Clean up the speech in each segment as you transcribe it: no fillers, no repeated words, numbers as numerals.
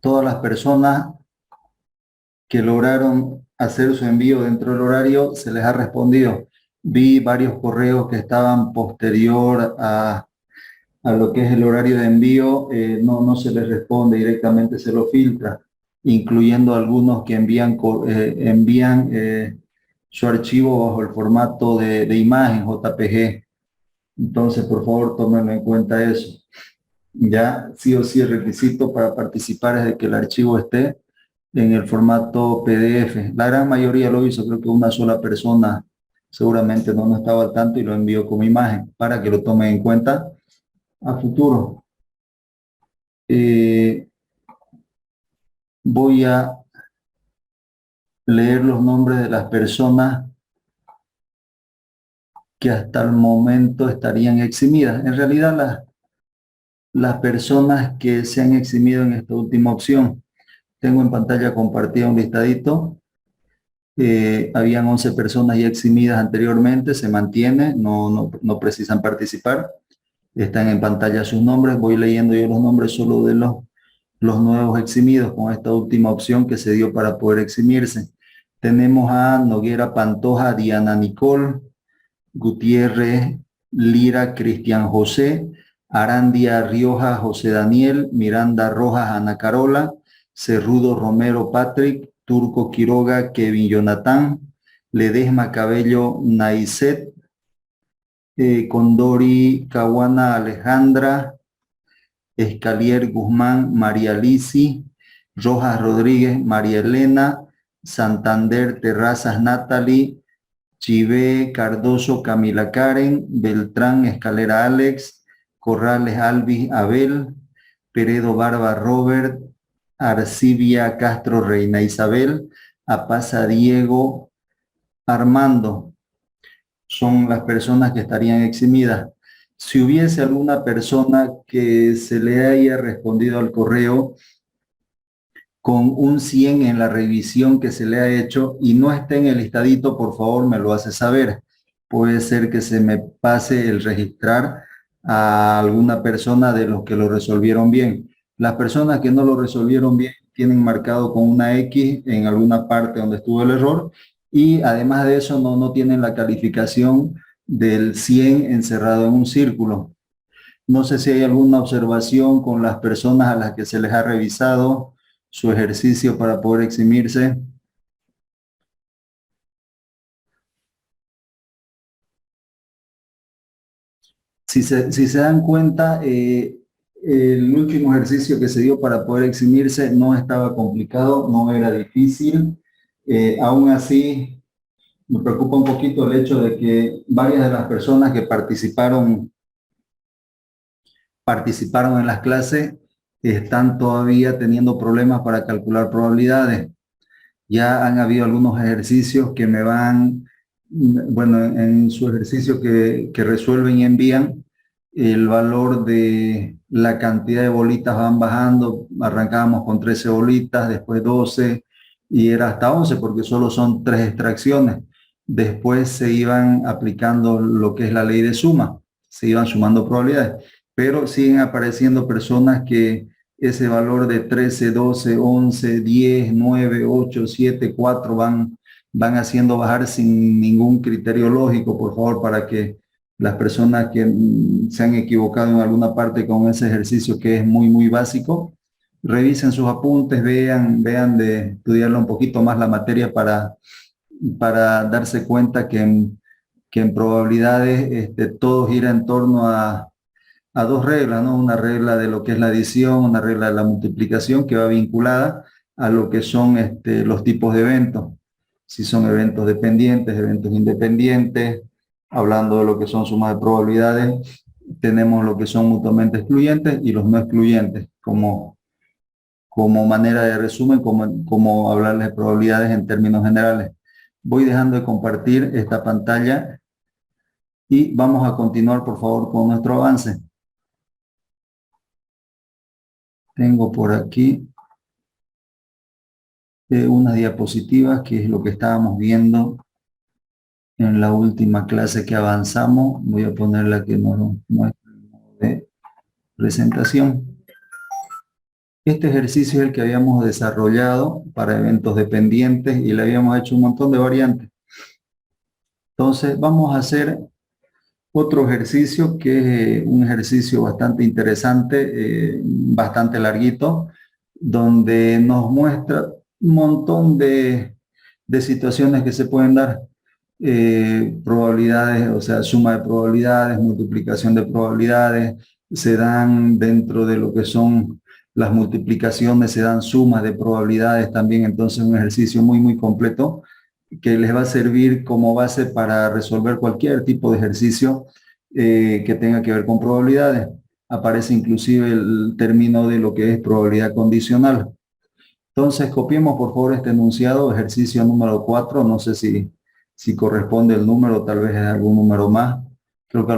todas las personas que lograron hacer su envío dentro del horario, se les ha respondido. Vi varios correos que estaban posterior a lo que es el horario de envío, no se les responde directamente, se lo filtra, incluyendo algunos que envían su archivo bajo el formato de imagen JPG. Entonces, por favor, tómenlo en cuenta eso. Ya sí o sí el requisito para participar es de que el archivo esté en el formato PDF. La gran mayoría lo hizo, creo que una sola persona seguramente no estaba al tanto y lo envió como imagen para que lo tomen en cuenta a futuro. Voy a leer los nombres de las personas que hasta el momento estarían eximidas. En realidad, las personas que se han eximido en esta última opción, tengo en pantalla compartida un listadito. Habían 11 personas ya eximidas anteriormente, se mantiene, no precisan participar. Están en pantalla sus nombres, voy leyendo yo los nombres solo de los nuevos eximidos con esta última opción que se dio para poder eximirse. Tenemos a Noguera Pantoja, Diana Nicole, Gutiérrez Lira, Cristian José, Arandia Rioja, José Daniel, Miranda Rojas, Ana Carola, Cerrudo Romero, Patrick, Turco Quiroga, Kevin Jonathan, Ledesma Cabello, Naiset, Condori Caguana, Alejandra, Escalier Guzmán, María Lisi, Rojas Rodríguez, María Elena, Santander Terrazas Natalie, Chivé Cardoso Camila Karen, Beltrán Escalera Alex, Corrales Alvis Abel, Peredo Barba Robert, Arcibia Castro Reina Isabel, Apaza Diego Armando. Son las personas que estarían eximidas. Si hubiese alguna persona que se le haya respondido al correo con un 100 en la revisión que se le ha hecho y no esté en el listadito, por favor me lo hace saber. Puede ser que se me pase el registrar a alguna persona de los que lo resolvieron bien. Las personas que no lo resolvieron bien tienen marcado con una X en alguna parte donde estuvo el error y además de eso no tienen la calificación del 100 encerrado en un círculo. No sé si hay alguna observación con las personas a las que se les ha revisado su ejercicio para poder eximirse. Si se dan cuenta, el último ejercicio que se dio para poder eximirse no estaba complicado, no era difícil. Aún así, me preocupa un poquito el hecho de que varias de las personas que participaron en las clases están todavía teniendo problemas para calcular probabilidades. Ya han habido algunos ejercicios que me van, bueno, en su ejercicio que resuelven y envían, el valor de la cantidad de bolitas van bajando. Arrancábamos con 13 bolitas, después 12 y era hasta 11 porque solo son 3 extracciones. Después se iban aplicando lo que es la ley de suma, se iban sumando probabilidades, pero siguen apareciendo personas que ese valor de 13, 12, 11, 10, 9, 8, 7, 4 van haciendo bajar sin ningún criterio lógico, por favor, para que las personas que se han equivocado en alguna parte con ese ejercicio que es muy básico, revisen sus apuntes, vean de estudiarlo un poquito más la materia para darse cuenta que en probabilidades todo gira en torno a dos reglas, ¿no? Una regla de lo que es la adición, una regla de la multiplicación que va vinculada a lo que son los tipos de eventos. Si son eventos dependientes, eventos independientes, hablando de lo que son sumas de probabilidades, tenemos lo que son mutuamente excluyentes y los no excluyentes, como manera de resumen, como hablarles de probabilidades en términos generales. Voy dejando de compartir esta pantalla y vamos a continuar, por favor, con nuestro avance. Tengo por aquí unas diapositivas, que es lo que estábamos viendo en la última clase que avanzamos. Voy a poner la que nos muestra el modo de presentación. Este ejercicio es el que habíamos desarrollado para eventos dependientes y le habíamos hecho un montón de variantes. Entonces vamos a hacer otro ejercicio que es un ejercicio bastante interesante, bastante larguito, donde nos muestra un montón de situaciones que se pueden dar. Probabilidades, o sea, suma de probabilidades, multiplicación de probabilidades, se dan dentro de lo que son las multiplicaciones, se dan sumas de probabilidades también, entonces un ejercicio muy completo que les va a servir como base para resolver cualquier tipo de ejercicio que tenga que ver con probabilidades. Aparece inclusive el término de lo que es probabilidad condicional. Entonces, copiemos por favor este enunciado, ejercicio número 4. No sé si corresponde el número, tal vez es algún número más. Creo que a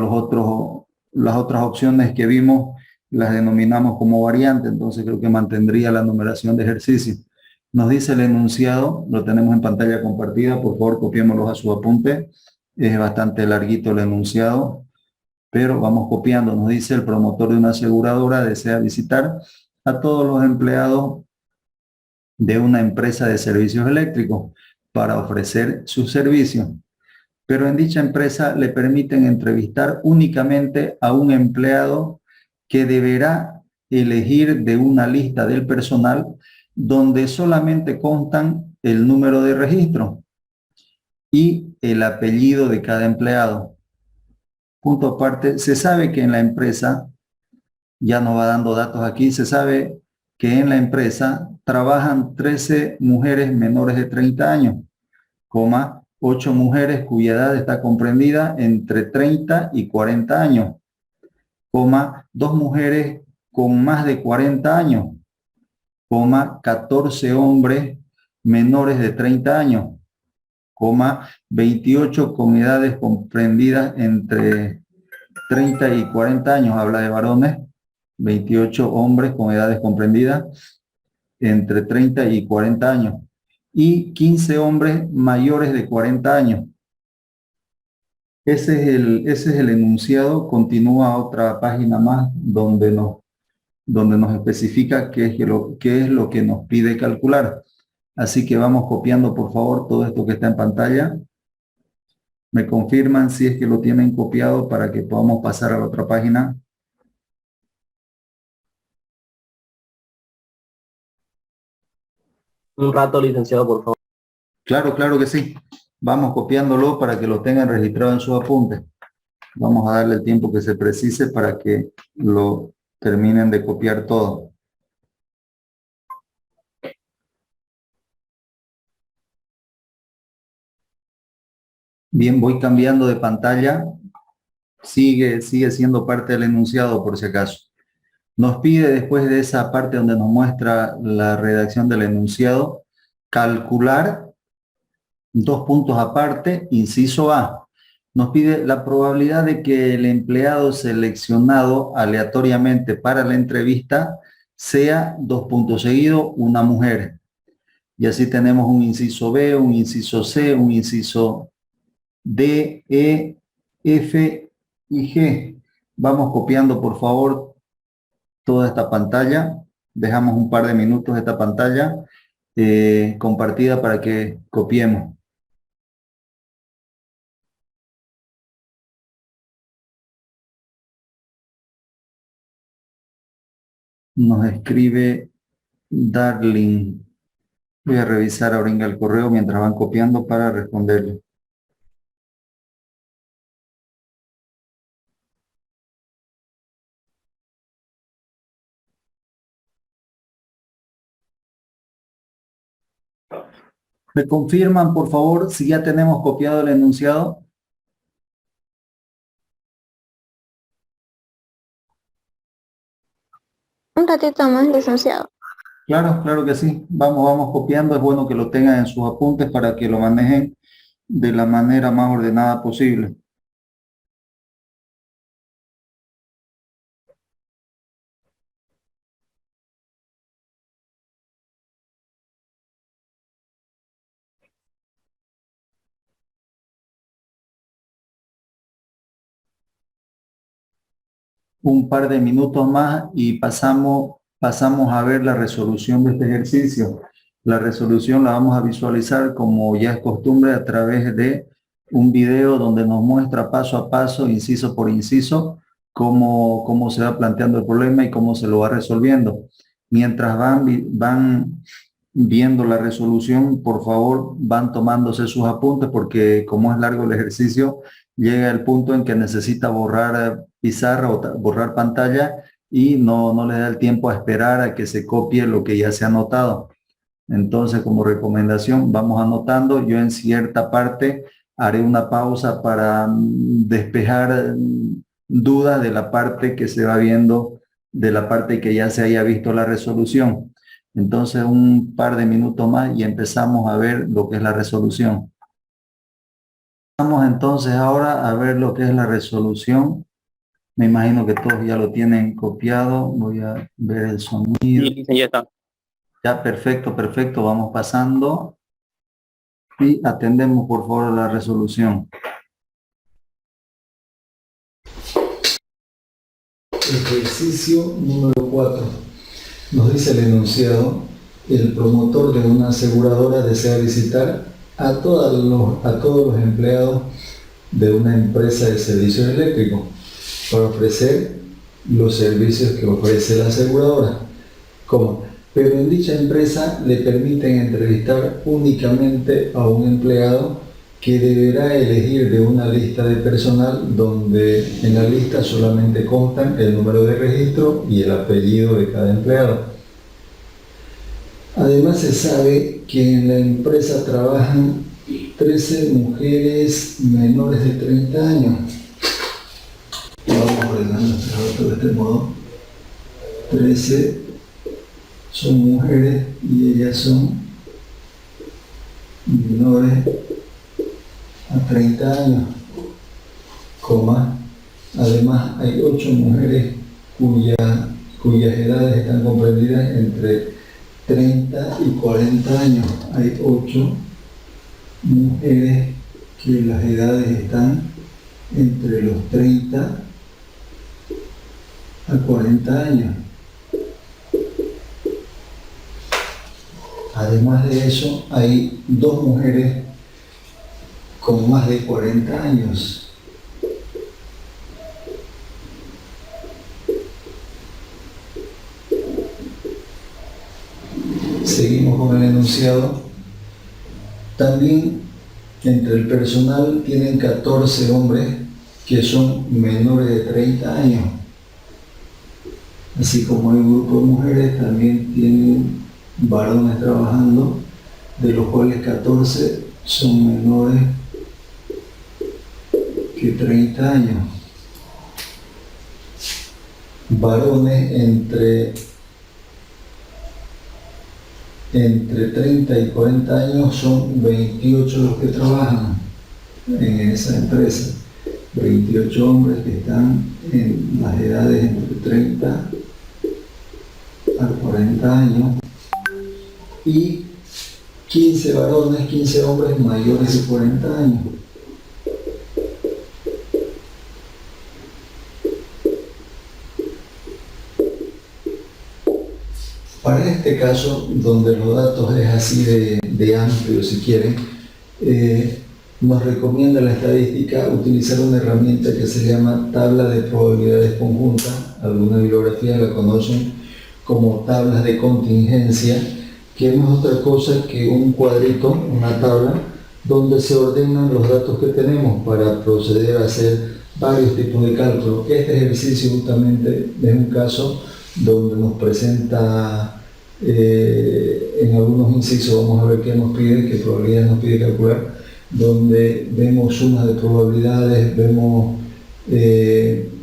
las otras opciones que vimos las denominamos como variante, entonces creo que mantendría la numeración de ejercicio. Nos dice el enunciado, lo tenemos en pantalla compartida, por favor copiémoslos a su apunte. Es bastante larguito el enunciado, pero vamos copiando. Nos dice: el promotor de una aseguradora desea visitar a todos los empleados de una empresa de servicios eléctricos para ofrecer sus servicios, pero en dicha empresa le permiten entrevistar únicamente a un empleado que deberá elegir de una lista del personal donde solamente constan el número de registro y el apellido de cada empleado. Punto aparte, se sabe que en la empresa, ya nos va dando datos aquí, se sabe que en la empresa trabajan 13 mujeres menores de 30 años, 8 mujeres cuya edad está comprendida entre 30 y 40 años, 2 mujeres con más de 40 años, 14 hombres menores de 30 años, 28 con edades comprendidas entre 30 y 40 años, habla de varones, 28 hombres con edades comprendidas entre 30 y 40 años, y 15 hombres mayores de 40 años. Ese es el enunciado. Continúa otra página más donde nos especifica qué es lo que nos pide calcular. Así que vamos copiando, por favor, todo esto que está en pantalla. Me confirman si es que lo tienen copiado para que podamos pasar a la otra página. Un rato, licenciado, por favor. Claro que sí. Vamos copiándolo para que lo tengan registrado en su apunte. Vamos a darle el tiempo que se precise para que lo terminen de copiar todo. Bien, voy cambiando de pantalla. Sigue siendo parte del enunciado por si acaso. Nos pide, después de esa parte donde nos muestra la redacción del enunciado, calcular, 2 puntos aparte, inciso A. Nos pide la probabilidad de que el empleado seleccionado aleatoriamente para la entrevista sea, 2 puntos seguidos, una mujer. Y así tenemos un inciso B, un inciso C, un inciso D, E, F y G. Vamos copiando, por favor, toda esta pantalla. Dejamos un par de minutos esta pantalla compartida para que copiemos. Nos escribe Darling. Voy a revisar ahora el correo mientras van copiando para responderle. ¿Me confirman, por favor, si ya tenemos copiado el enunciado? Un ratito más, licenciado. Claro que sí. Vamos copiando. Es bueno que lo tengan en sus apuntes para que lo manejen de la manera más ordenada posible. Un par de minutos más y pasamos pasamos a ver la resolución de este ejercicio. La resolución la vamos a visualizar, como ya es costumbre, a través de un video donde nos muestra paso a paso, inciso por inciso, cómo se va planteando el problema y cómo se lo va resolviendo. Mientras van viendo la resolución, por favor, van tomándose sus apuntes, porque como es largo el ejercicio, llega el punto en que necesita borrar pizarra o borrar pantalla y no le da el tiempo a esperar a que se copie lo que ya se ha anotado. Entonces, como recomendación, vamos anotando. Yo en cierta parte haré una pausa para despejar dudas de la parte que se va viendo, de la parte que ya se haya visto la resolución. Entonces, un par de minutos más y empezamos a ver lo que es la resolución. Vamos entonces ahora a ver lo que es la resolución. Me imagino que todos ya lo tienen copiado. Voy a ver el sonido. Sí, ya está. Ya, perfecto, perfecto. Vamos pasando. Y atendemos por favor la resolución. Ejercicio número 4. Nos dice el enunciado: el promotor de una aseguradora desea visitar a todos los empleados de una empresa de servicios eléctricos para ofrecer los servicios que ofrece la aseguradora. ¿Cómo? Pero en dicha empresa le permiten entrevistar únicamente a un empleado que deberá elegir de una lista de personal donde en la lista solamente constan el número de registro y el apellido de cada empleado. Además se sabe que en la empresa trabajan 13 mujeres menores de 30 años. Vamos ordenando de este modo. 13 son mujeres y ellas son menores a 30 años, coma. Además hay 8 mujeres cuyas edades están comprendidas entre 30 y 40 años. Hay 8 mujeres que las edades están entre los 30 a 40 años. Además de eso, hay 2 mujeres con más de 40 años. Seguimos con el enunciado. También entre el personal tienen 14 hombres que son menores de 30 años. Así como hay un grupo de mujeres, también tienen varones trabajando, de los cuales 14 son menores que 30 años. Varones entre 30 y 40 años son 28 los que trabajan en esa empresa. 28 hombres que están en las edades entre 30 a 40 años. Y 15 varones, 15 hombres mayores de 40 años. Para este caso, donde los datos es así de amplio, si quieren, nos recomienda la estadística utilizar una herramienta que se llama tabla de probabilidades conjuntas. Alguna bibliografía la conocen como tablas de contingencia, que no es otra cosa que un cuadrito, una tabla, donde se ordenan los datos que tenemos para proceder a hacer varios tipos de cálculos. Este ejercicio justamente es un caso donde nos presenta en algunos incisos, vamos a ver qué nos pide, qué probabilidades nos pide calcular, donde vemos sumas de probabilidades, vemos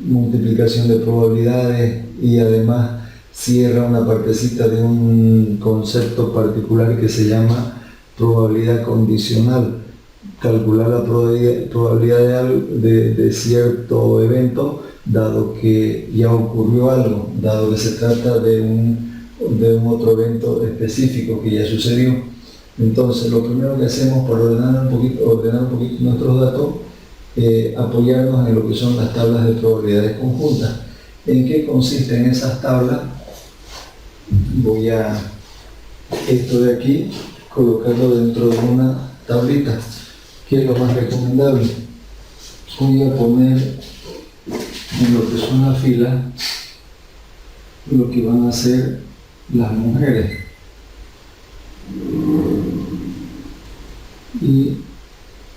multiplicación de probabilidades y además cierra una partecita de un concepto particular que se llama probabilidad condicional. Calcular la probabilidad de cierto evento, dado que ya ocurrió algo, dado que se trata de un otro evento específico que ya sucedió. Entonces, lo primero que hacemos para ordenar un poquito nuestros datos, apoyarnos en lo que son las tablas de probabilidades conjuntas. ¿En qué consisten esas tablas? voy a esto de aquí colocarlo dentro de una tablita, que es lo más recomendable. Voy a poner en lo que son las filas lo que van a hacer las mujeres, y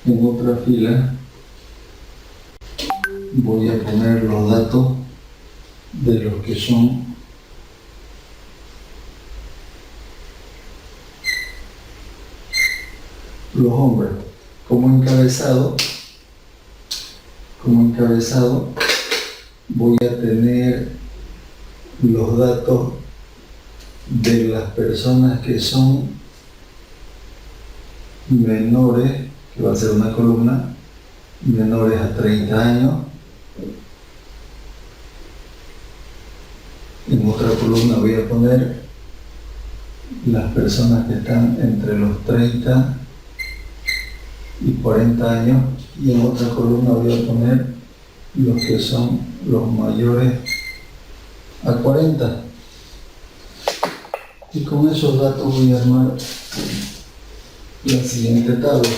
en otra fila voy a poner los datos de los que son los hombres. Como encabezado voy a tener los datos de las personas que son menores, que va a ser una columna, menores a 30 años. En otra columna voy a poner las personas que están entre los 30 y 40 años, y en otra columna voy a poner los que son los mayores a 40. Y con esos datos voy a armar la siguiente tabla.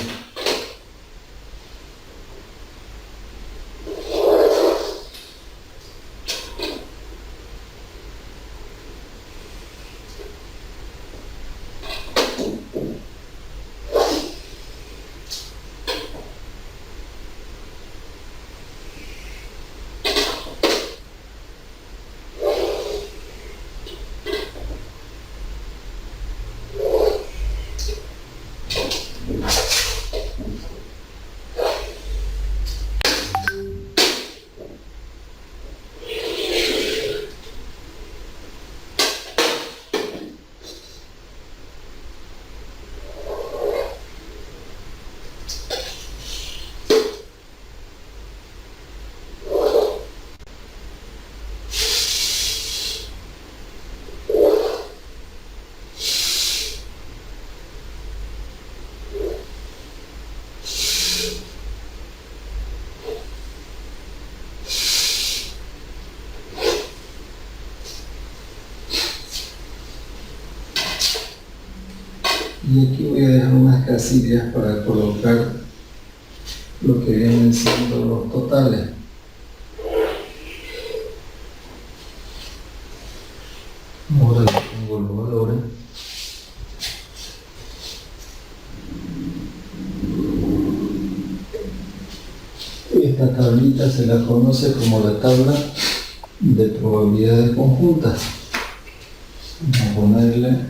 Y aquí voy a dejar unas casillas para colocar lo que vienen siendo los totales. Ahora le pongo los valores. Esta tablita se la conoce como la tabla de probabilidades conjuntas. Vamos a ponerle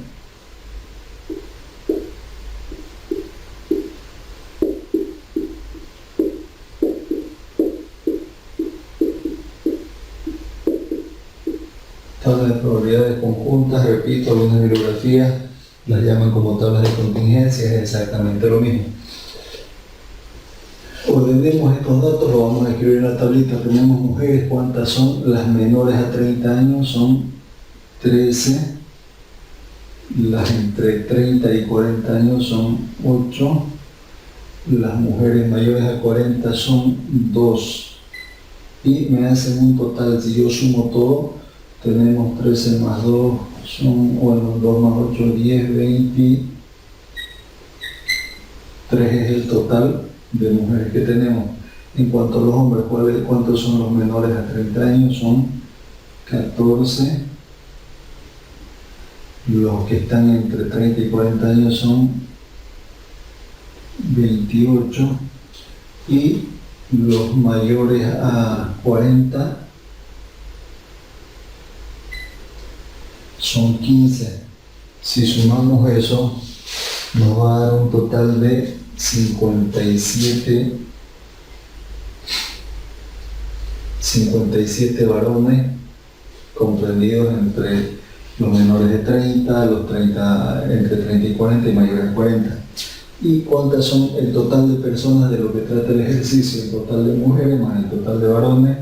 tabla de probabilidades conjuntas. Repito, algunas bibliografías las llaman como tablas de contingencia, es exactamente lo mismo. Ordenemos estos datos, lo vamos a escribir en la tablita. Tenemos mujeres, ¿cuántas son? Las menores a 30 años son 13, las entre 30 y 40 años son 8, las mujeres mayores a 40 son 2, y me hacen un total, si yo sumo todo, tenemos 13 más 2, son, bueno, 2 más 8, 10, 23 es el total de mujeres que tenemos. En cuanto a los hombres, ¿cuántos son los menores a 30 años? Son 14. Los que están entre 30 y 40 años son 28. Y los mayores a 40 son 15. Si sumamos eso, nos va a dar un total de 57 varones comprendidos entre los menores de 30, los 30, entre 30 y 40 y mayores de 40. ¿Y cuántas son el total de personas de lo que trata el ejercicio? El total de mujeres más el total de varones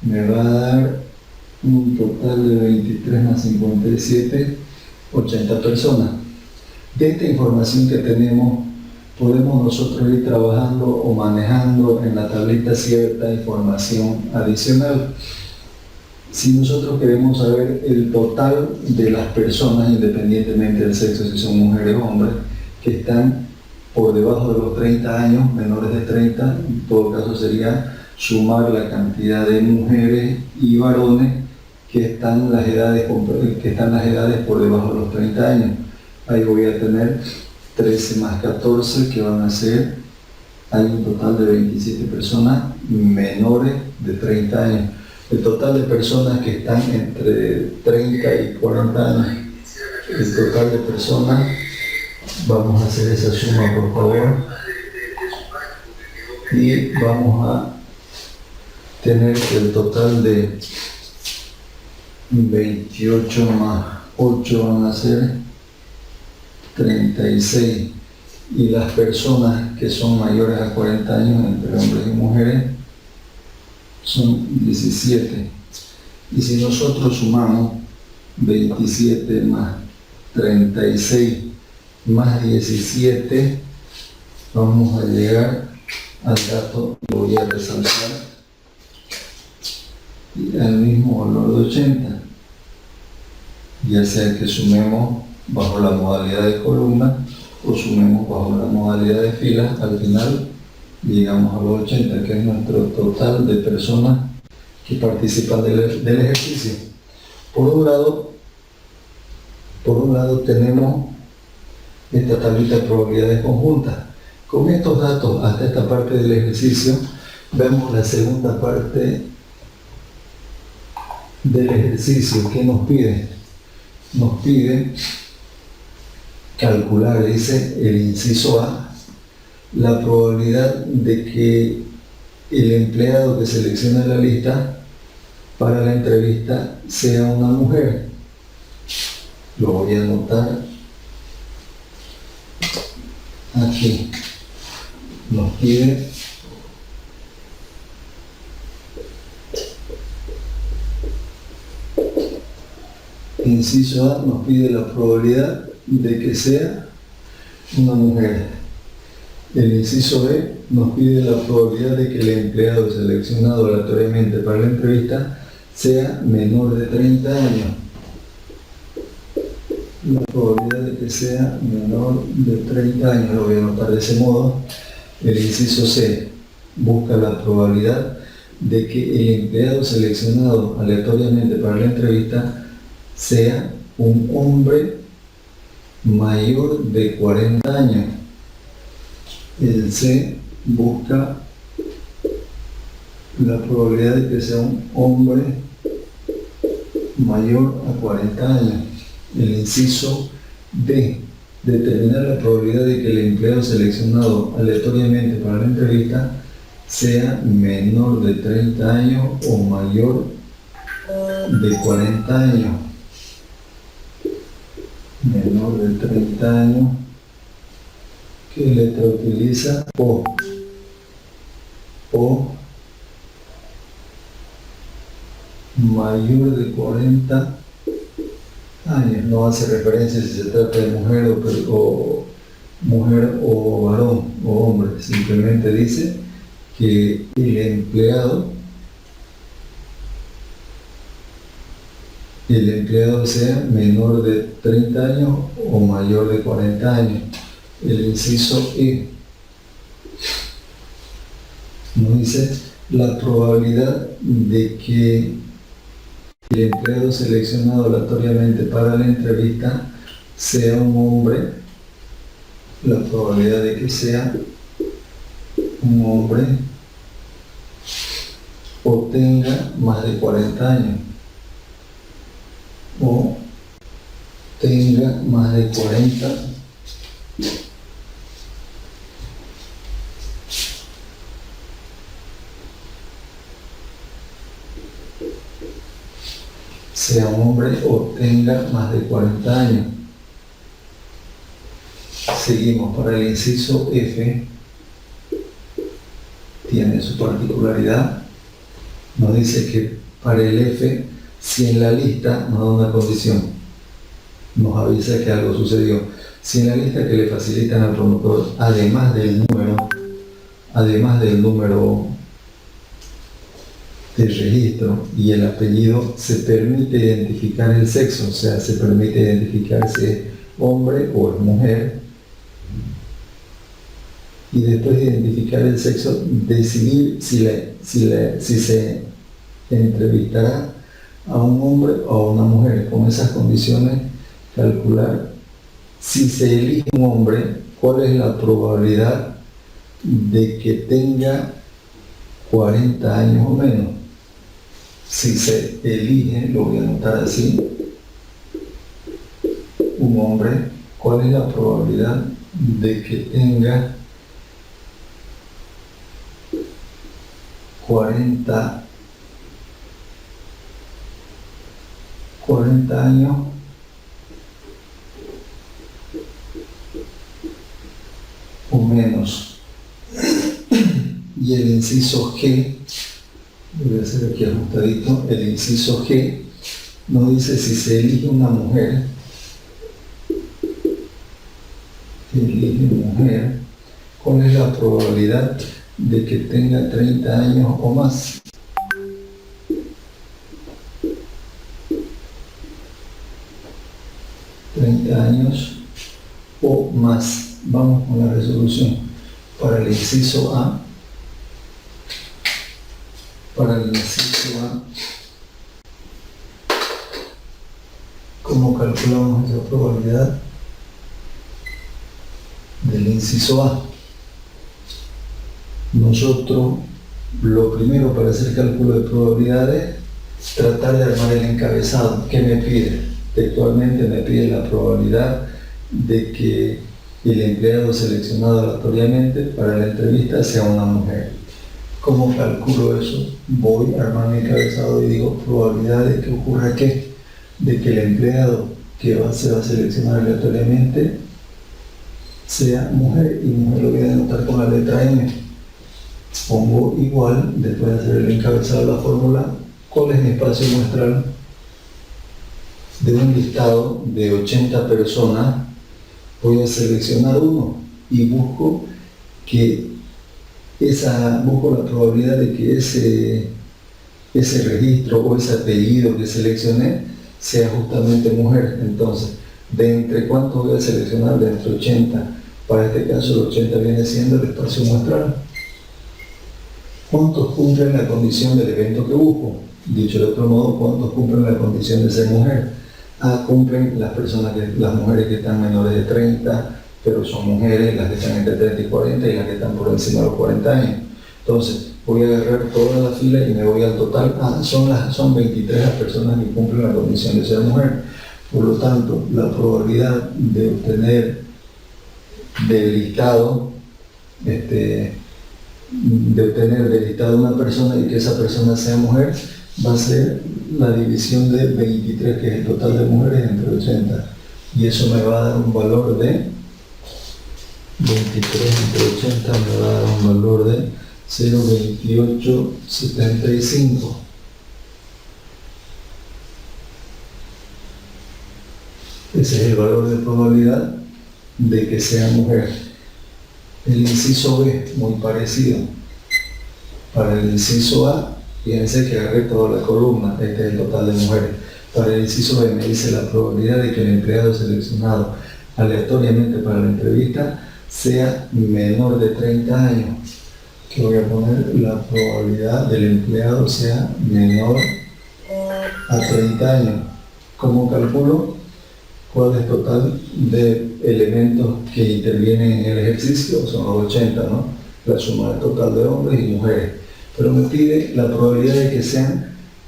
me va a dar un total de 23 más 57, 80 personas. De esta información que tenemos, podemos nosotros ir trabajando o manejando en la tablita cierta información adicional. Si nosotros queremos saber el total de las personas, independientemente del sexo, si son mujeres o hombres, que están por debajo de los 30 años, menores de 30, en todo caso sería sumar la cantidad de mujeres y varones que están las edades por debajo de los 30 años. Ahí voy a tener 13 más 14, que van a ser, hay un total de 27 personas menores de 30 años. El total de personas que están entre 30 y 40 años, el total de personas, vamos a hacer esa suma por favor, y vamos a tener que el total de 28 más 8 van a ser 36, y las personas que son mayores a 40 años, entre hombres y mujeres, son 17. Y si nosotros sumamos 27 más 36 más 17, vamos a llegar al dato, lo voy a resaltar, al mismo valor de 80, ya sea que sumemos bajo la modalidad de columna o sumemos bajo la modalidad de fila. Al final llegamos a los 80, que es nuestro total de personas que participan del ejercicio. Por un lado tenemos esta tablita de probabilidades conjuntas. Con estos datos hasta esta parte del ejercicio, vemos la segunda parte del ejercicio. ¿Qué nos pide? Nos pide calcular, dice el inciso A, la probabilidad de que el empleado que selecciona la lista para la entrevista sea una mujer. Lo voy a anotar aquí. Nos pide inciso A, nos pide la probabilidad de que sea una mujer. El inciso B nos pide la probabilidad de que el empleado seleccionado aleatoriamente para la entrevista sea menor de 30 años. La probabilidad de que sea menor de 30 años, lo voy a anotar de ese modo. El inciso C busca la probabilidad de que el empleado seleccionado aleatoriamente para la entrevista sea un hombre mayor de 40 años. El C busca la probabilidad de que sea un hombre mayor a 40 años. El inciso D determinar la probabilidad de que el empleado seleccionado aleatoriamente para la entrevista sea menor de 30 años o mayor de 40 años. Menor de 30 años. ¿Qué letra utiliza? O. O mayor de 40 años. No hace referencia si se trata de mujer mujer o varón o hombre. Simplemente dice que el empleado sea menor de 30 años o mayor de 40 años. El inciso E nos dice la probabilidad de que el empleado seleccionado aleatoriamente para la entrevista sea un hombre, la probabilidad de que sea un hombre o tenga más de 40 años o tenga más de 40 sea un hombre o tenga más de 40 años. Seguimos para el inciso F. Tiene su particularidad. Nos dice que para el F, si en la lista nos da una condición, nos avisa que algo sucedió. Si en la lista que le facilitan al promotor, además del número de registro y el apellido, se permite identificar el sexo, o sea, se permite identificar si es hombre o es mujer, y después de identificar el sexo, decidir si se entrevistará a un hombre o a una mujer. Con esas condiciones, calcular si se elige un hombre, cuál es la probabilidad de que tenga 40 años o menos. Si se elige, lo voy a anotar así, un hombre, ¿cuál es la probabilidad de que tenga 40 años o menos? Y el inciso G, voy a hacer aquí ajustadito, el inciso G nos dice si se elige una mujer, ¿cuál es la probabilidad de que tenga 30 años o más? Años o más. Vamos con la resolución. Para el inciso A, ¿cómo calculamos esa probabilidad del inciso A? Nosotros, lo primero para hacer cálculo de probabilidades, tratar de armar el encabezado. ¿Qué me pide? Textualmente me pide la probabilidad de que el empleado seleccionado aleatoriamente para la entrevista sea una mujer. ¿Cómo calculo eso? Voy a armar mi encabezado y digo probabilidad de que ocurra ¿qué? De que el empleado que se va a seleccionar aleatoriamente sea mujer, y mujer lo voy a denotar con la letra M. Pongo igual, después de hacer el encabezado de la fórmula, ¿cuál es mi espacio muestral? De un listado de 80 personas, voy a seleccionar uno y busco la probabilidad de que ese registro o ese apellido que seleccioné sea justamente mujer. Entonces, ¿de entre cuántos voy a seleccionar? De entre 80. Para este caso, el 80 viene siendo el espacio muestral. ¿Cuántos cumplen la condición del evento que busco? Dicho de otro modo, ¿cuántos cumplen la condición de ser mujer? Cumplen las mujeres que están menores de 30, pero son mujeres, las que están entre 30 y 40 y las que están por encima de los 40 años. Entonces, voy a agarrar toda la fila y me voy al total. Son 23 las personas que cumplen la condición de ser mujer. Por lo tanto, la probabilidad de obtener del listado, de obtener del listado una persona y que esa persona sea mujer, va a ser la división de 23, que es el total de mujeres, entre 80. Y eso me va a dar un valor de 23 entre 80, me va a dar un valor de 0,2875. Ese es el valor de probabilidad de que sea mujer. El inciso B, muy parecido. Para el inciso A, fíjense que agarré toda la columna, este es el total de mujeres. Para el inciso B me dice la probabilidad de que el empleado seleccionado aleatoriamente para la entrevista sea menor de 30 años. Que voy a poner la probabilidad del empleado sea menor a 30 años. ¿Cómo calculo? ¿Cuál es el total de elementos que intervienen en el ejercicio? Son los 80, ¿no? La suma del total de hombres y mujeres. Pero me pide la probabilidad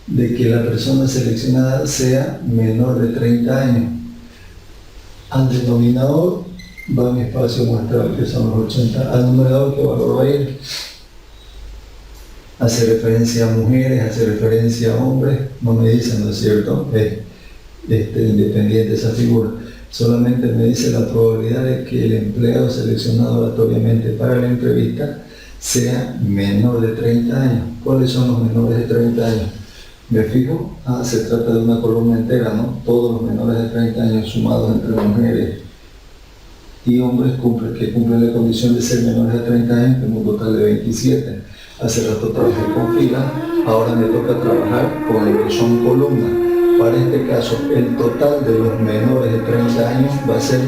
de que la persona seleccionada sea menor de 30 años. Al denominador va mi espacio muestral, que son los 80. Al numerador, ¿qué valor va a ir? Hace referencia a mujeres, hace referencia a hombres. No me dicen, ¿no es cierto? Independiente esa figura. Solamente me dice la probabilidad de que el empleado seleccionado aleatoriamente para la entrevista sea menor de 30 años. ¿Cuáles son los menores de 30 años? Me fijo, se trata de una columna entera, ¿no? Todos los menores de 30 años sumados entre mujeres y hombres que cumplen la condición de ser menores de 30 años, tengo un total de 27. Hace rato trabajé con filas, ahora me toca trabajar con lo que son columnas. Para este caso, el total de los menores de 30 años va a ser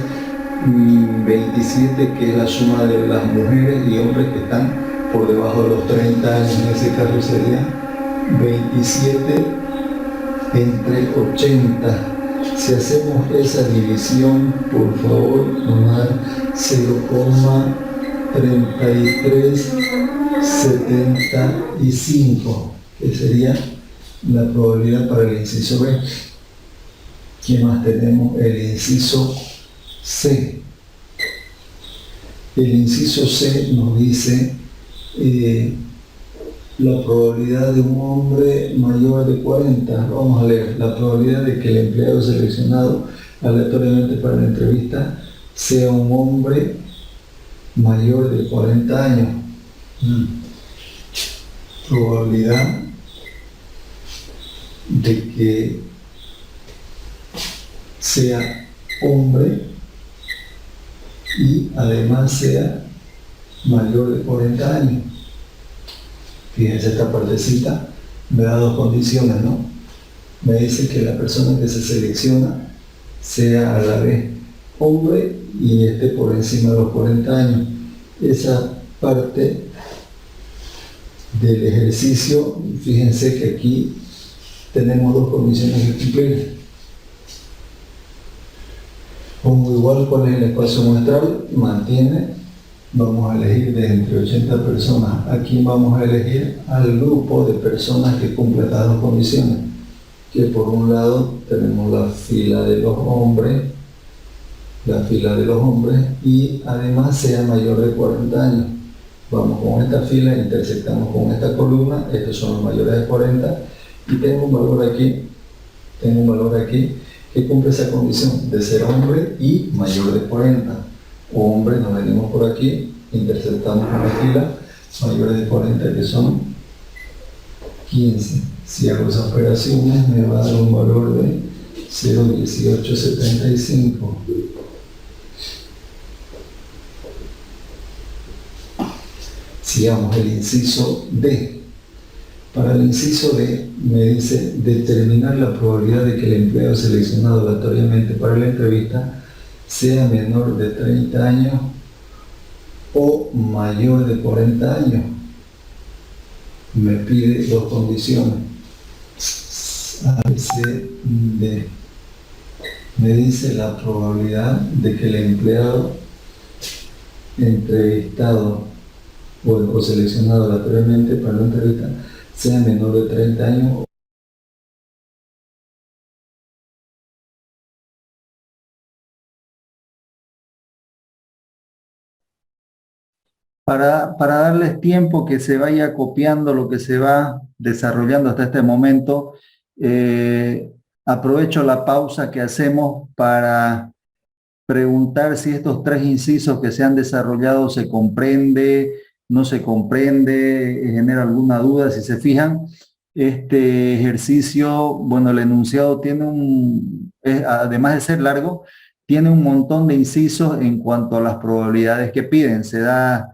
27, que es la suma de las mujeres y hombres que están por debajo de los 30 años. En ese caso sería 27 entre 80. Si hacemos esa división, por favor, nos da 0,3375, que sería la probabilidad para el inciso B. ¿Qué más tenemos? El inciso C. El inciso C nos dice la probabilidad de un hombre mayor de 40. Vamos a leer. La probabilidad de que el empleado seleccionado aleatoriamente para la entrevista sea un hombre mayor de 40 años. Probabilidad de que sea hombre y además sea mayor de 40 años. Fíjense, esta partecita me da dos condiciones, ¿no? Me dice que la persona que se selecciona sea a la vez hombre y esté por encima de los 40 años. Esa parte del ejercicio, fíjense que aquí tenemos dos condiciones que cumplir. Como igual, ¿cuál es el espacio muestral? Mantiene. Vamos a elegir de entre 80 personas. Aquí vamos a elegir al grupo de personas que cumplen las dos condiciones. Que por un lado tenemos la fila de los hombres, y además sea mayor de 40 años. Vamos con esta fila, intersectamos con esta columna, estos son los mayores de 40, y tengo un valor aquí que cumple esa condición de ser hombre y mayor de 40. Hombre, nos venimos por aquí, interceptamos con la fila, mayores de 40 que son 15. Si hago esas operaciones me va a dar un valor de 0,1875. Sigamos el inciso D. Para el inciso D me dice determinar la probabilidad de que el empleado seleccionado aleatoriamente para la entrevista sea menor de 30 años o mayor de 40 años. Me pide dos condiciones. A, B, C, D. Me dice la probabilidad de que el empleado entrevistado o seleccionado aleatoriamente para la entrevista sea menor de 30 años. Para darles tiempo que se vaya copiando lo que se va desarrollando hasta este momento, aprovecho la pausa que hacemos para preguntar si estos tres incisos que se han desarrollado se comprende, no se comprende, genera alguna duda. Si se fijan, este ejercicio, bueno, el enunciado tiene además de ser largo, tiene un montón de incisos en cuanto a las probabilidades que piden. Se da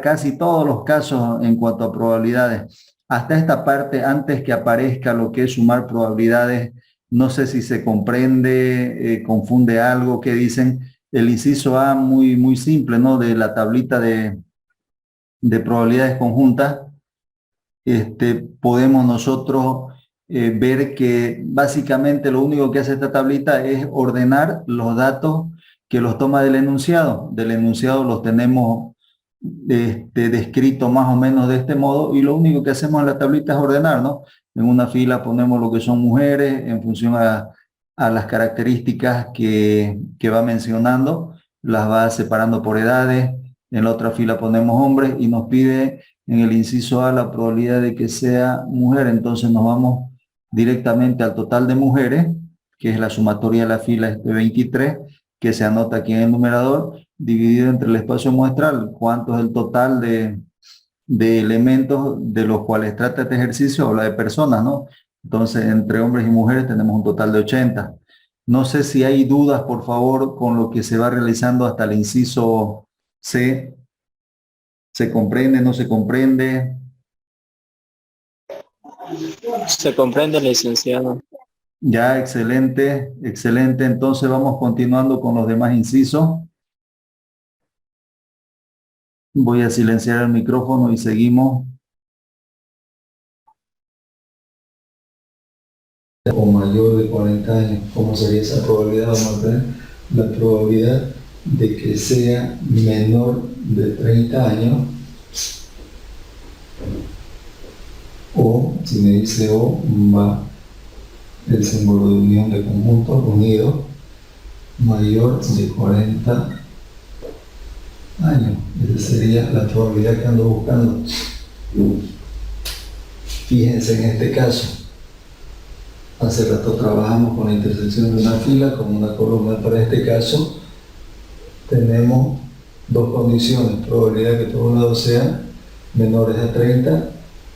casi todos los casos en cuanto a probabilidades. Hasta esta parte, antes que aparezca lo que es sumar probabilidades, no sé si se comprende, confunde algo que dicen. El inciso A muy simple, ¿no? De la tablita de probabilidades conjuntas, podemos nosotros ver que básicamente lo único que hace esta tablita es ordenar los datos que los toma del enunciado. Del enunciado los tenemos descrito más o menos de este modo, y lo único que hacemos en la tablita es ordenar, ¿no? En una fila ponemos lo que son mujeres en función a las características que va mencionando, las va separando por edades. En la otra fila ponemos hombres y nos pide en el inciso A la probabilidad de que sea mujer. Entonces nos vamos directamente al total de mujeres, que es la sumatoria de la fila 23, que se anota aquí en el numerador, dividido entre el espacio muestral. ¿Cuánto es el total de elementos de los cuales trata este ejercicio? Habla de personas, ¿no? Entonces, entre hombres y mujeres tenemos un total de 80. No sé si hay dudas, por favor, con lo que se va realizando hasta el inciso C. ¿Se comprende, no se comprende? Se comprende, licenciado. Ya, excelente, excelente. Entonces vamos continuando con los demás incisos. Voy a silenciar el micrófono y seguimos. O mayor de 40 años, ¿cómo sería esa probabilidad? Vamos a ver la probabilidad de que sea menor de 30 años, o si me dice O, va el símbolo de unión de conjuntos unidos, mayor de 40 años. Esa sería la probabilidad que ando buscando. Fíjense en este caso. Hace rato trabajamos con la intersección de una fila con una columna. Para este caso tenemos dos condiciones: probabilidad que por un lado sean menores de 30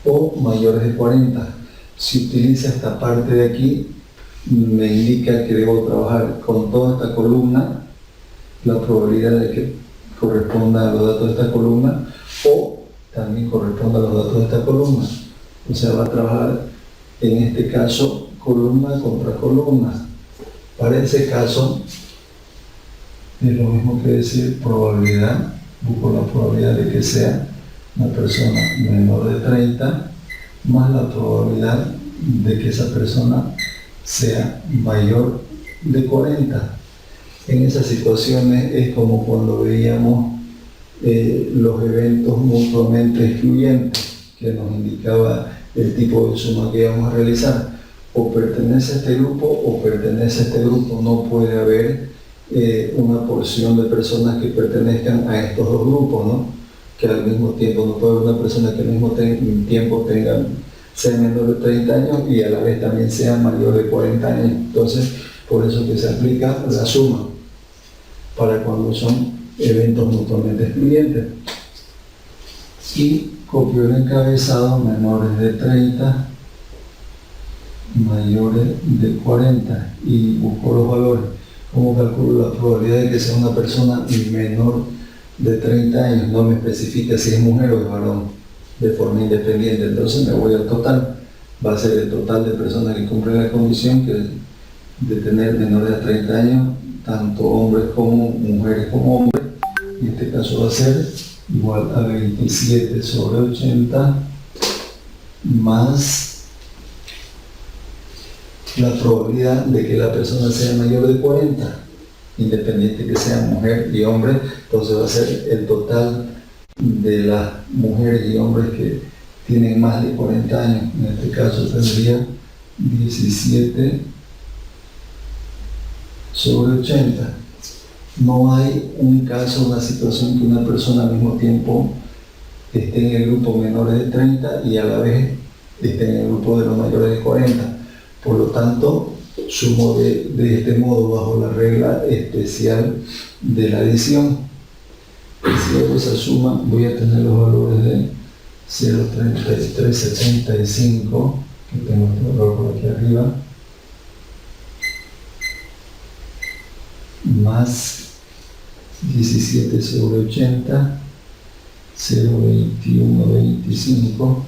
o mayores de 40. Si utiliza esta parte de aquí, me indica que debo trabajar con toda esta columna, la probabilidad de que corresponda a los datos de esta columna o también corresponda a los datos de esta columna. O sea, va a trabajar en este caso columna contra columna. Para ese caso es lo mismo que decir probabilidad, busco la probabilidad de que sea una persona menor de 30 más la probabilidad de que esa persona sea mayor de 40. En esas situaciones es como cuando veíamos los eventos mutuamente excluyentes, que nos indicaba el tipo de suma que íbamos a realizar. O pertenece a este grupo o pertenece a este grupo. No puede haber una porción de personas que pertenezcan a estos dos grupos, ¿no? Que al mismo tiempo no puede haber una persona que al mismo tiempo sea menor de 30 años y a la vez también sea mayor de 40 años. Entonces, por eso que se aplica la suma para cuando son eventos mutuamente excluyentes. Y copio el encabezado: menores de 30, mayores de 40, y busco los valores. ¿Cómo calculo la probabilidad de que sea una persona menor de 30 años? No me especifica si es mujer o es varón de forma independiente. Entonces me voy al total. Va a ser el total de personas que cumplen la condición de tener menores de 30 años, tanto hombres como mujeres como hombres. En este caso va a ser igual a 27 sobre 80 más la probabilidad de que la persona sea mayor de 40, independiente que sea mujer y hombre. Entonces va a ser el total de las mujeres y hombres que tienen más de 40 años. En este caso tendría 17 sobre 80. No hay un caso, una situación que una persona al mismo tiempo esté en el grupo menores de 30 y a la vez esté en el grupo de los mayores de 40. Por lo tanto, sumo de este modo bajo la regla especial de la adición. Si hago esa suma, voy a tener los valores de 0,3375, que tengo este valor por aquí arriba, más 17 sobre 80, 0,2125,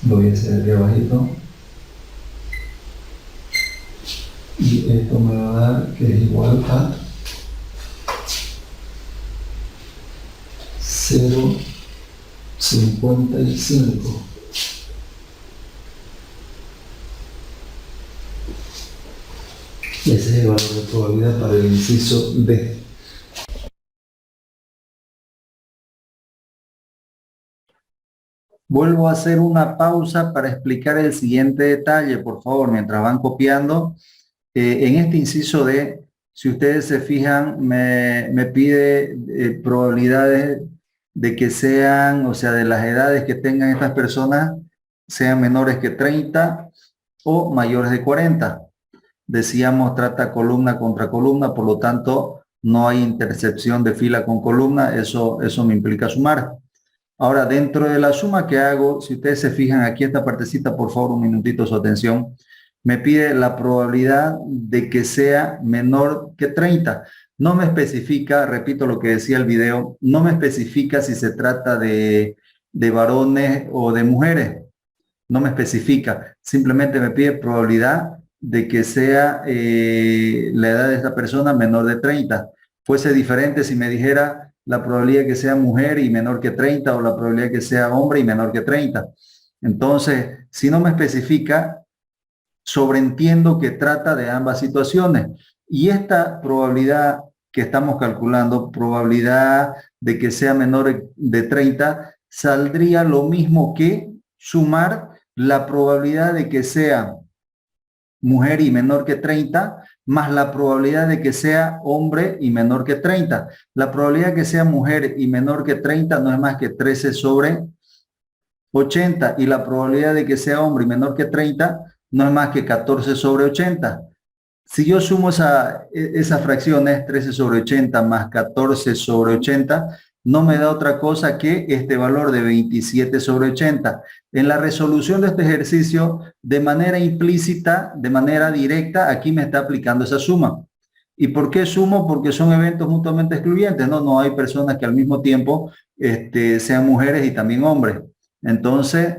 lo voy a hacer aquí abajito, y esto me va a dar que es igual a 0,55. Ese es el valor de probabilidad para el inciso D. Vuelvo a hacer una pausa para explicar el siguiente detalle, por favor, mientras van copiando. En este inciso D, si ustedes se fijan, me pide probabilidades de que sean, o sea, de las edades que tengan estas personas, sean menores que 30 o mayores de 40. Decíamos, trata columna contra columna, por lo tanto, no hay intercepción de fila con columna, eso me implica sumar. Ahora, dentro de la suma que hago, si ustedes se fijan aquí esta partecita, por favor, un minutito su atención, me pide la probabilidad de que sea menor que 30. No me especifica, repito lo que decía el video, no me especifica si se trata de varones o de mujeres. no me especifica, simplemente me pide probabilidad de que sea la edad de esta persona menor de 30. Fuese diferente si me dijera la probabilidad de que sea mujer y menor que 30 o la probabilidad de que sea hombre y menor que 30. Entonces, si no me especifica, sobreentiendo que trata de ambas situaciones. Y esta probabilidad que estamos calculando, probabilidad de que sea menor de 30, saldría lo mismo que sumar la probabilidad de que sea mujer y menor que 30, más la probabilidad de que sea hombre y menor que 30. La probabilidad de que sea mujer y menor que 30 no es más que 13 sobre 80 y la probabilidad de que sea hombre y menor que 30 no es más que 14 sobre 80. Si yo sumo esa fracciones, 13 sobre 80 más 14 sobre 80, no me da otra cosa que este valor de 27 sobre 80. En la resolución de este ejercicio, de manera implícita, de manera directa, aquí me está aplicando esa suma. ¿Y por qué sumo? Porque son eventos mutuamente excluyentes, ¿no? No hay personas que al mismo tiempo sean mujeres y también hombres. Entonces,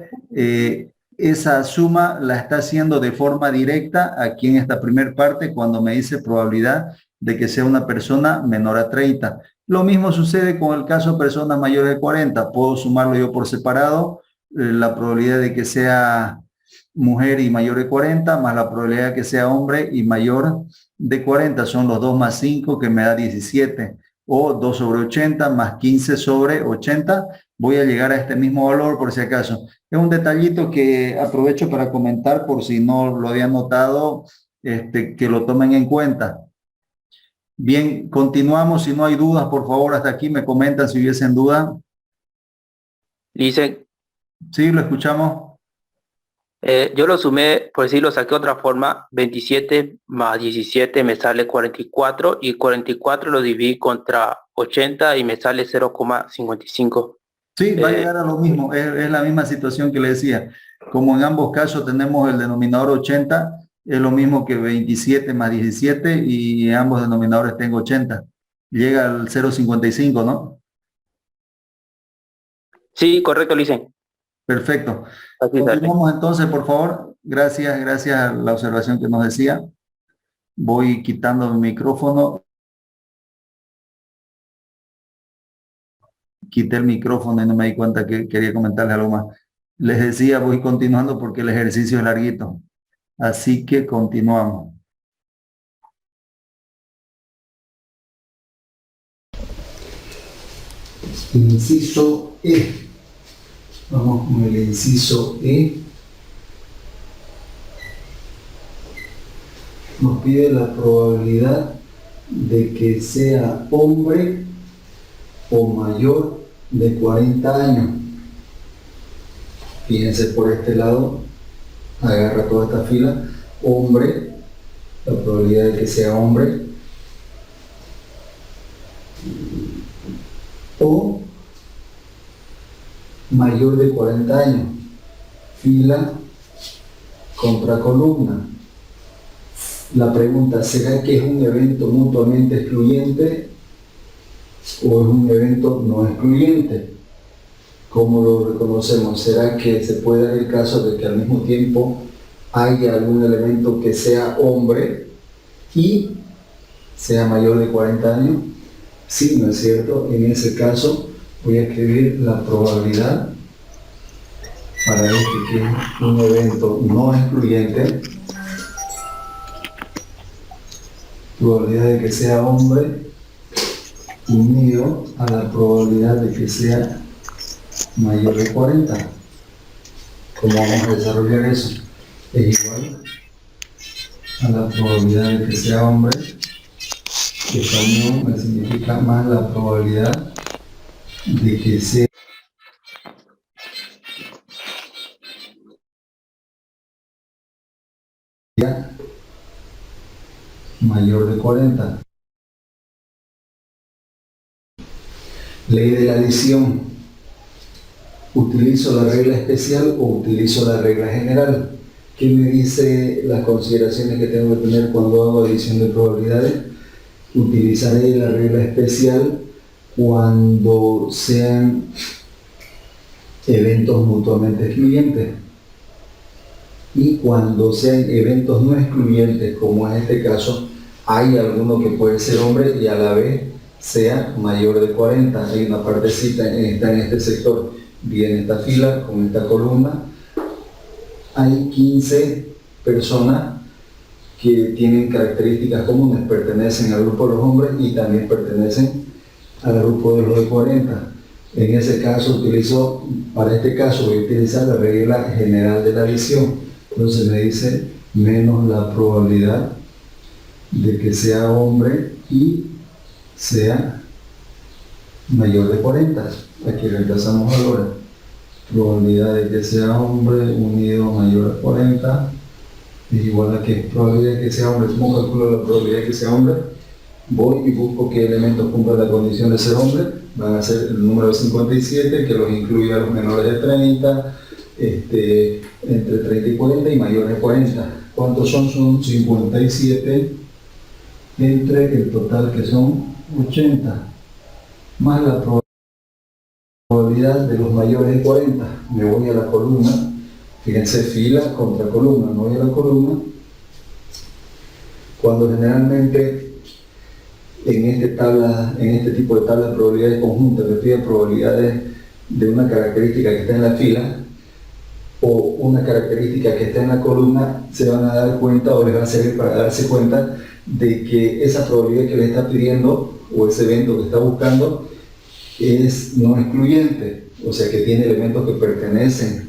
esa suma la está haciendo de forma directa aquí en esta primera parte cuando me dice probabilidad de que sea una persona menor a 30. Lo mismo sucede con el caso de personas mayores de 40. Puedo sumarlo yo por separado, la probabilidad de que sea mujer y mayor de 40, más la probabilidad de que sea hombre y mayor de 40. Son los 2 más 5 que me da 17. O 2 sobre 80 más 15 sobre 80. Voy a llegar a este mismo valor por si acaso. Es un detallito que aprovecho para comentar por si no lo había notado, que lo tomen en cuenta. Bien, continuamos. Si no hay dudas, por favor, hasta aquí me comentan si hubiesen duda. Dice, Sí, lo escuchamos. yo lo sumé, por decirlo, saqué de otra forma, 27 más 17 me sale 44 y 44 lo dividí contra 80 y me sale 0,55. Sí, va a llegar a lo mismo. Es la misma situación que le decía. Como en ambos casos tenemos el denominador 80, es lo mismo que 27 más 17 y en ambos denominadores tengo 80. Llega al 0,55, ¿no? Sí, correcto, lo hice. Perfecto. Así sale. Continuamos entonces, por favor. Gracias, gracias a la observación que nos decía. Voy quitando mi micrófono. Quité el micrófono y no me di cuenta que quería comentarles algo más. Les decía, voy continuando porque el ejercicio es larguito. Así que continuamos. Inciso E. Vamos con el inciso E. Nos pide la probabilidad de que sea hombre o mayor de 40 años. Fíjense por este lado, agarra toda esta fila, hombre, la probabilidad de que sea hombre, o mayor de 40 años, fila contra columna. La pregunta, ¿será que es un evento mutuamente excluyente o es un evento no excluyente? ¿Cómo lo reconocemos? ¿Será que se puede dar el caso de que al mismo tiempo haya algún elemento que sea hombre y sea mayor de 40 años? Sí, ¿no es cierto? En ese caso voy a escribir la probabilidad para este que es un evento no excluyente. Probabilidad de que sea hombre unido a la probabilidad de que sea mayor de 40. ¿Cómo vamos a desarrollar eso? Es igual a la probabilidad de que sea hombre, que esta unión me significa más la probabilidad de que sea mayor de 40. Ley de la adición. ¿Utilizo la regla especial o utilizo la regla general? ¿Qué me dice las consideraciones que tengo que tener cuando hago adición de probabilidades? Utilizaré la regla especial cuando sean eventos mutuamente excluyentes. Y cuando sean eventos no excluyentes, como en este caso, hay alguno que puede ser hombre y a la vez sea mayor de 40. Hay una partecita, está en este sector, viene esta fila con esta columna. Hay 15 personas que tienen características comunes, pertenecen al grupo de los hombres y también pertenecen al grupo de los de 40. En ese caso para este caso voy a utilizar la regla general de la adición. Entonces me dice menos la probabilidad de que sea hombre y sea mayor de 40. Aquí reemplazamos valores. Probabilidad de que sea hombre unido mayor a 40 es igual a que probabilidad de que sea hombre. ¿Cómo calculo la probabilidad de que sea hombre? Voy y busco qué elementos cumplen la condición de ser hombre. Van a ser el número 57, que los incluye a los menores de 30, entre 30 y 40 y mayores de 40. ¿Cuántos son? Son 57 entre el total, que son 80, más la probabilidad de los mayores de 40. Me voy a la columna, fíjense, fila contra columna, me voy a la columna. Cuando generalmente en este tipo de tabla de probabilidades conjuntas me piden probabilidades de una característica que está en la fila o una característica que está en la columna, se van a dar cuenta o les va a servir para darse cuenta de que esa probabilidad que le está pidiendo o ese evento que está buscando es no excluyente, o sea que tiene elementos que pertenecen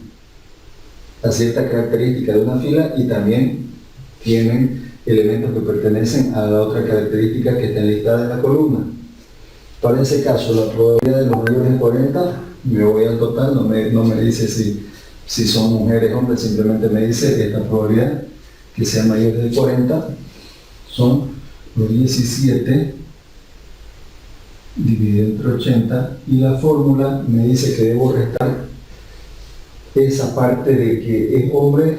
a cierta característica de una fila y también tienen elementos que pertenecen a la otra característica que está enlistada en la columna. Para ese caso, la probabilidad de los mayores de 40, me voy al total, no me dice si son mujeres o hombres, simplemente me dice esta probabilidad que sean mayores de 40 son los 17 dividido entre 80, y la fórmula me dice que debo restar esa parte de que es hombre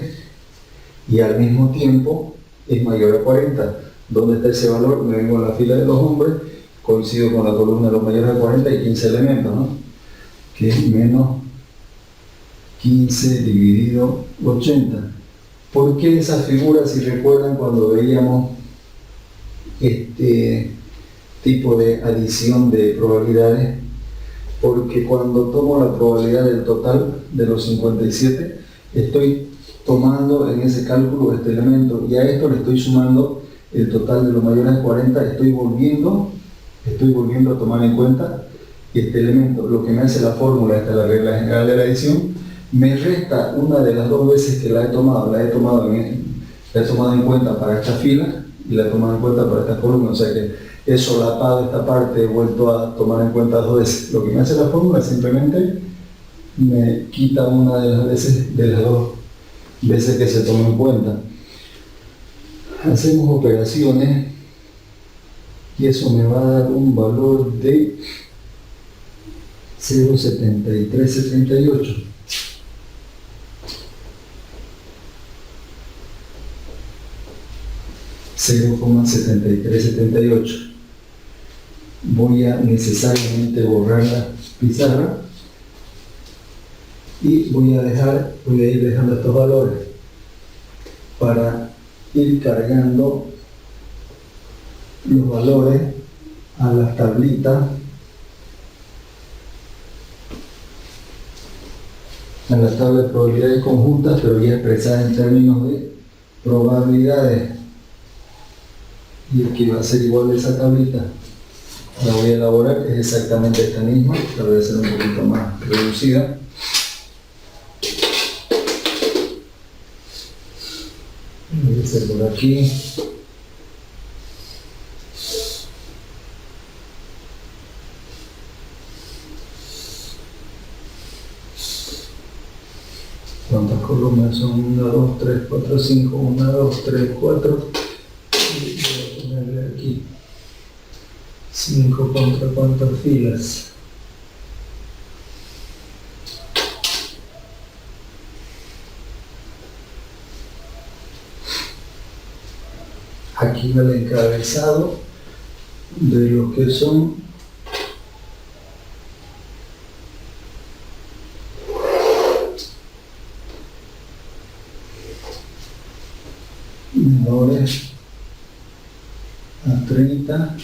y al mismo tiempo es mayor a 40. ¿Dónde está ese valor? Me vengo a la fila de los hombres, coincido con la columna de los mayores de 40 y 15 elementos, ¿no? Que es menos 15 dividido 80. ¿Por qué esa figura? Si recuerdan cuando veíamos este tipo de adición de probabilidades, porque cuando tomo la probabilidad del total de los 57, estoy tomando en ese cálculo este elemento y a esto le estoy sumando el total de los mayores de 40, estoy volviendo a tomar en cuenta este elemento. Lo que me hace la fórmula, esta es la regla general de la adición, me resta una de las dos veces que la he tomado en cuenta para esta fila y la he tomado en cuenta para esta columna, o sea que he solapado esta parte, he vuelto a tomar en cuenta dos veces. Lo que me hace la fórmula simplemente me quita una de las veces, de las dos veces que se toma en cuenta. Hacemos operaciones y eso me va a dar un valor de 0,7378. $0,7378. Voy a necesariamente borrar la pizarra y voy a ir dejando estos valores para ir cargando los valores a las tablitas, a la tabla de probabilidades conjuntas, pero ya expresada en términos de probabilidades, y aquí va a ser igual a esa tablita. La voy a elaborar, es exactamente esta misma, la voy a hacer un poquito más reducida. Voy a hacer por aquí. ¿Cuántas columnas son? 1, 2, 3, 4, 5, 1, 2, 3, 4. Y voy a ponerle aquí 5 contra cuántas filas. Aquí va el encabezado de lo que son 30,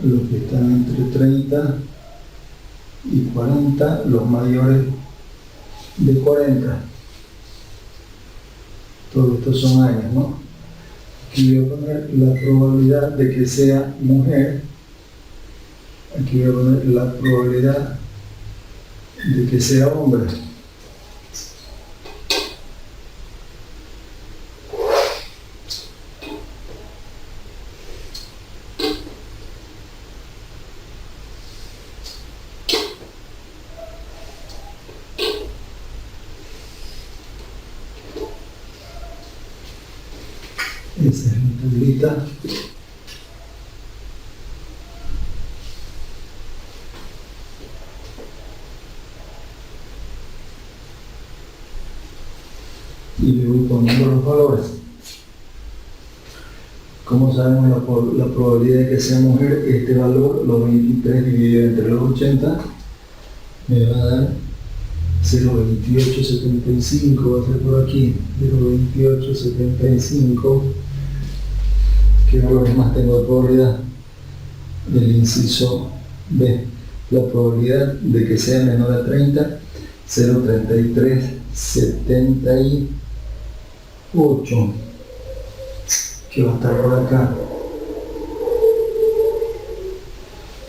los que están entre 30 y 40, los mayores de 40. Todos estos son años, ¿no? Aquí voy a poner la probabilidad de que sea mujer. Aquí voy a poner la probabilidad de que sea hombre. Esa es mi tablita. Y le voy poniendo los valores. Como sabemos la probabilidad de que sea mujer, este valor, los 23 dividido entre los 80, me va a dar 0,2875, va a ser por aquí, 0,2875. ¿Qué valores más tengo de probabilidad? Del inciso B. La probabilidad de que sea menor a 30, 0,3378. Que va a estar por acá.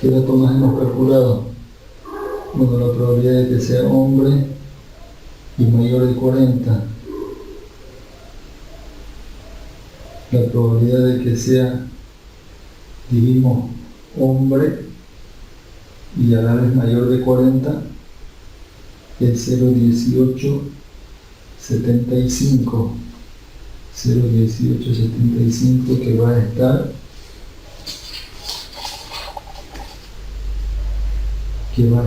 ¿Qué datos más hemos calculado? Bueno, la probabilidad de que sea hombre y mayor de 40. La probabilidad de que sea, dividimos hombre y a la vez mayor de 40, es 0,1875. 0,1875 que va a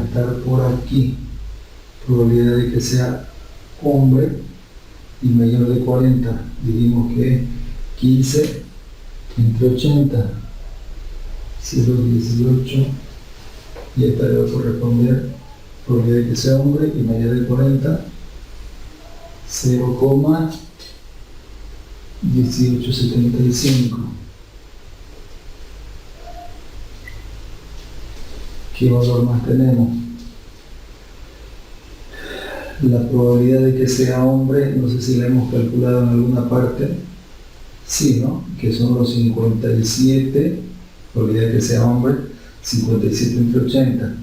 estar por aquí. Probabilidad de que sea hombre y mayor de 40, dividimos que es 15 entre 80, 0,18, y esta le va a corresponder probabilidad de que sea hombre y mayor de 40, 0,1875. ¿Qué valor más tenemos? La probabilidad de que sea hombre, no sé si la hemos calculado en alguna parte. Sí, ¿no? Que son los 57, probabilidad de que sea hombre, 57 entre 80.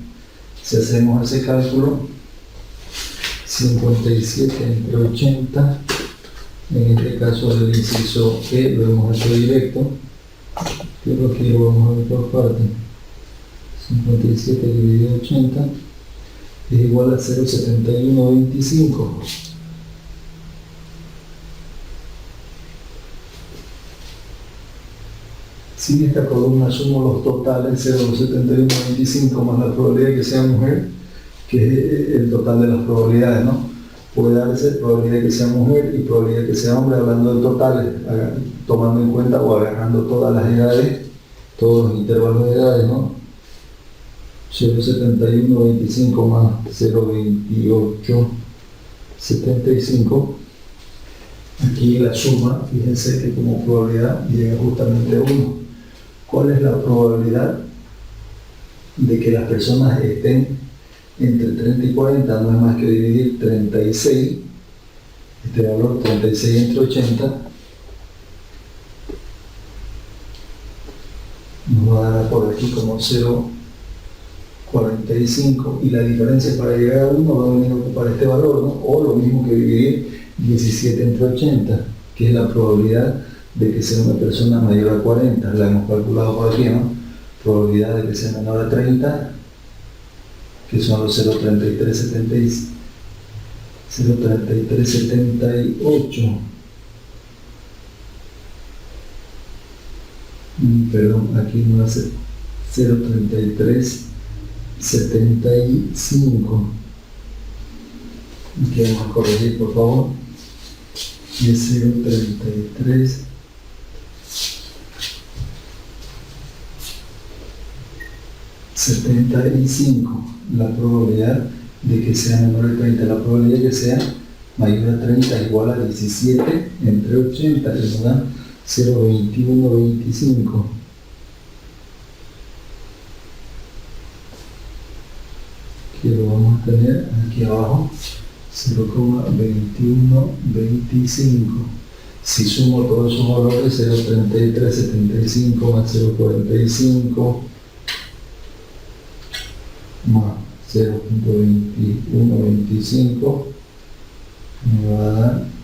Si hacemos ese cálculo, 57 entre 80, en este caso del inciso E lo hemos hecho directo, pero aquí lo vamos a ver por parte. 57 dividido 80 es igual a 0,7125. Si en esta columna sumo los totales, 0,7125 más la probabilidad de que sea mujer, que es el total de las probabilidades, ¿no? Puede darse probabilidad de que sea mujer y probabilidad de que sea hombre, hablando de totales, tomando en cuenta o agarrando todas las edades, todos los intervalos de edades, ¿no? 0,7125 más 0,2875. Aquí la suma, fíjense que como probabilidad llega justamente a 1. ¿Cuál es la probabilidad de que las personas estén entre 30 y 40? No es más que dividir 36, este valor 36 entre 80, nos va a dar por aquí como 0,45, y la diferencia para llegar a 1 va a venir a ocupar este valor, ¿no? O lo mismo que dividir 17 entre 80, que es la probabilidad de que sea una persona mayor a 40, la hemos calculado por aquí, ¿no? Probabilidad de que sea menor a 30, que son los 0,3378. Perdón, aquí no hace 0,3375. Aquí vamos a corregir, por favor. Y es 0,3375. La probabilidad de que sea menor a 30, la probabilidad de que sea mayor a 30 igual a 17 entre 80, que nos da 0,2125. que lo vamos a tener aquí abajo, 0,2125. Si sumo todos esos valores, 0,3375 más 0,45 más 0,2125 me va a dar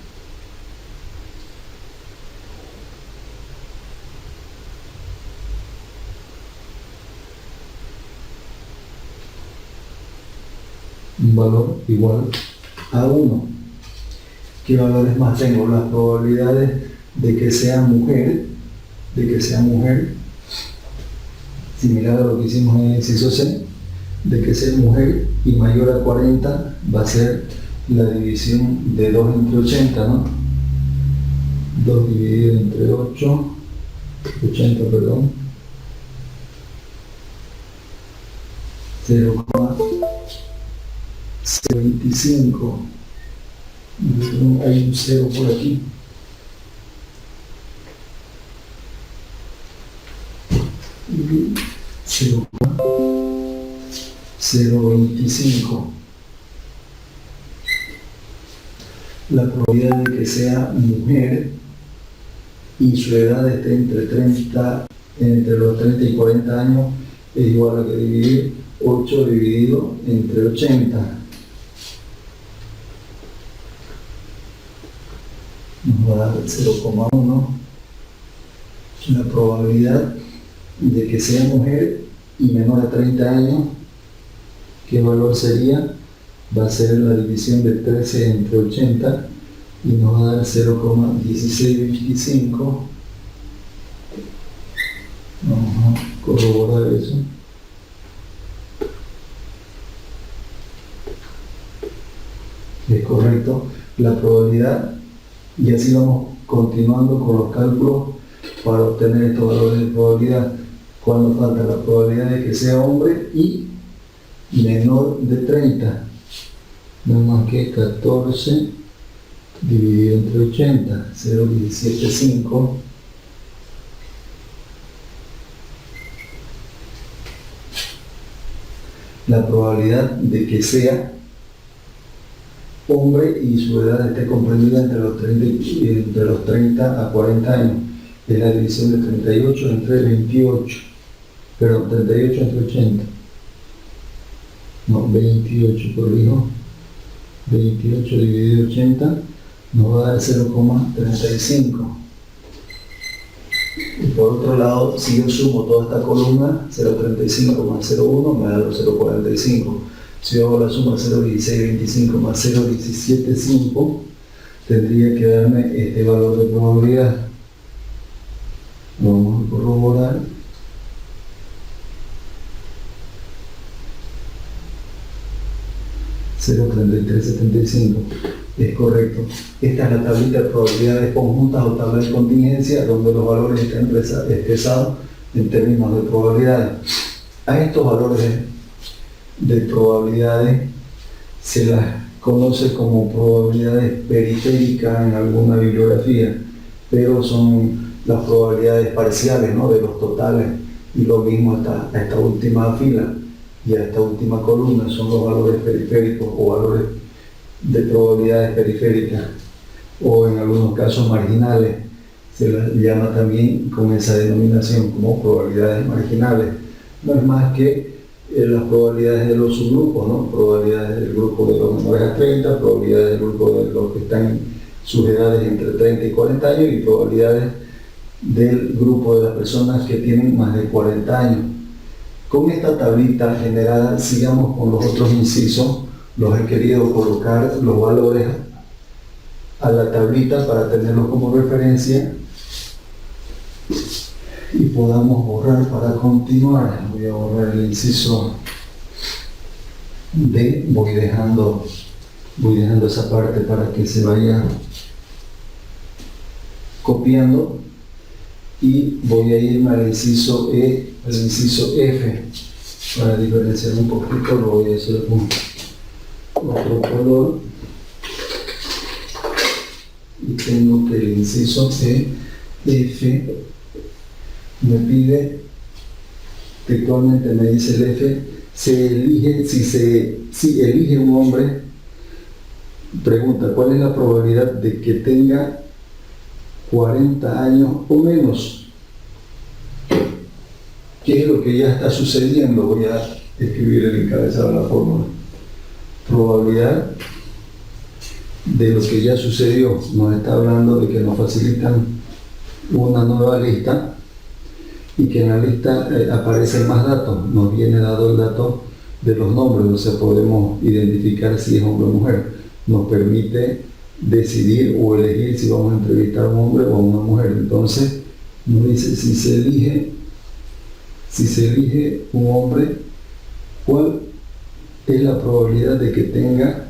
un valor igual a 1. ¿Qué valores más tengo? Las probabilidades de que sea mujer, similar a lo que hicimos en el inciso C, de que sea mujer y mayor a 40 va a ser la división de 2 entre 80, ¿no? 2 dividido entre 80, perdón, 0,025. Hay un 0 por aquí. Y 0,025. La probabilidad de que sea mujer y su edad esté entre los 30 y 40 años es igual a que dividir 8 dividido entre 80. Nos va a dar 0,1. La probabilidad de que sea mujer y menor a 30 años, ¿qué valor sería? Va a ser la división de 13 entre 80 y nos va a dar 0,1625. Vamos a corroborar eso. Es correcto. La probabilidad, y así vamos continuando con los cálculos para obtener estos valores de probabilidad. Cuando falta la probabilidad de que sea hombre y menor de 30, no más que 14 dividido entre 80, 0,175. La probabilidad de que sea hombre y su edad esté comprendida entre los 30 a 40 años. Es la división de 38 entre 28. Perdón, 38 entre 80. No, 28, corrijo. 28 dividido 80 nos va a dar 0,35. Y por otro lado, si yo sumo toda esta columna, 0,35 más 0,1 me da 0,45. Si yo hago la suma 0,1625 más 0,175, tendría que darme este valor de probabilidad. Lo vamos a corroborar. $0,3375. Es correcto. Esta es la tablita de probabilidades conjuntas o tabla de contingencia, donde los valores están expresados en términos de probabilidades. A estos valores de probabilidades se las conoce como probabilidades periféricas en alguna bibliografía, pero son las probabilidades parciales, ¿no?, de los totales, y lo mismo a esta última fila y a esta última columna son los valores periféricos o valores de probabilidades periféricas, o en algunos casos marginales. Se las llama también con esa denominación como probabilidades marginales. No es más que las probabilidades de los subgrupos, ¿no? Probabilidades del grupo de los menores a 30, probabilidades del grupo de los que están en sus edades entre 30 y 40 años y probabilidades del grupo de las personas que tienen más de 40 años. Con esta tablita generada, sigamos con los otros incisos. Los he querido colocar los valores a la tablita para tenerlos como referencia y podamos borrar para continuar. Voy a borrar el inciso D, voy dejando esa parte para que se vaya copiando, y voy a irme al inciso E, al inciso F. Para diferenciar un poquito lo voy a hacer con otro color, y tengo que el inciso E, F, me pide, textualmente me dice el F, se elige, si elige un hombre, pregunta, ¿cuál es la probabilidad de que tenga 40 años o menos? ¿Qué es lo que ya está sucediendo? Voy a escribir el encabezado de la fórmula. Probabilidad de lo que ya sucedió. Nos está hablando de que nos facilitan una nueva lista y que en la lista aparecen más datos. Nos viene dado el dato de los nombres, o sea, podemos identificar si es hombre o mujer. Nos permite decidir o elegir si vamos a entrevistar a un hombre o a una mujer. Entonces, nos dice si se elige un hombre, ¿cuál es la probabilidad de que tenga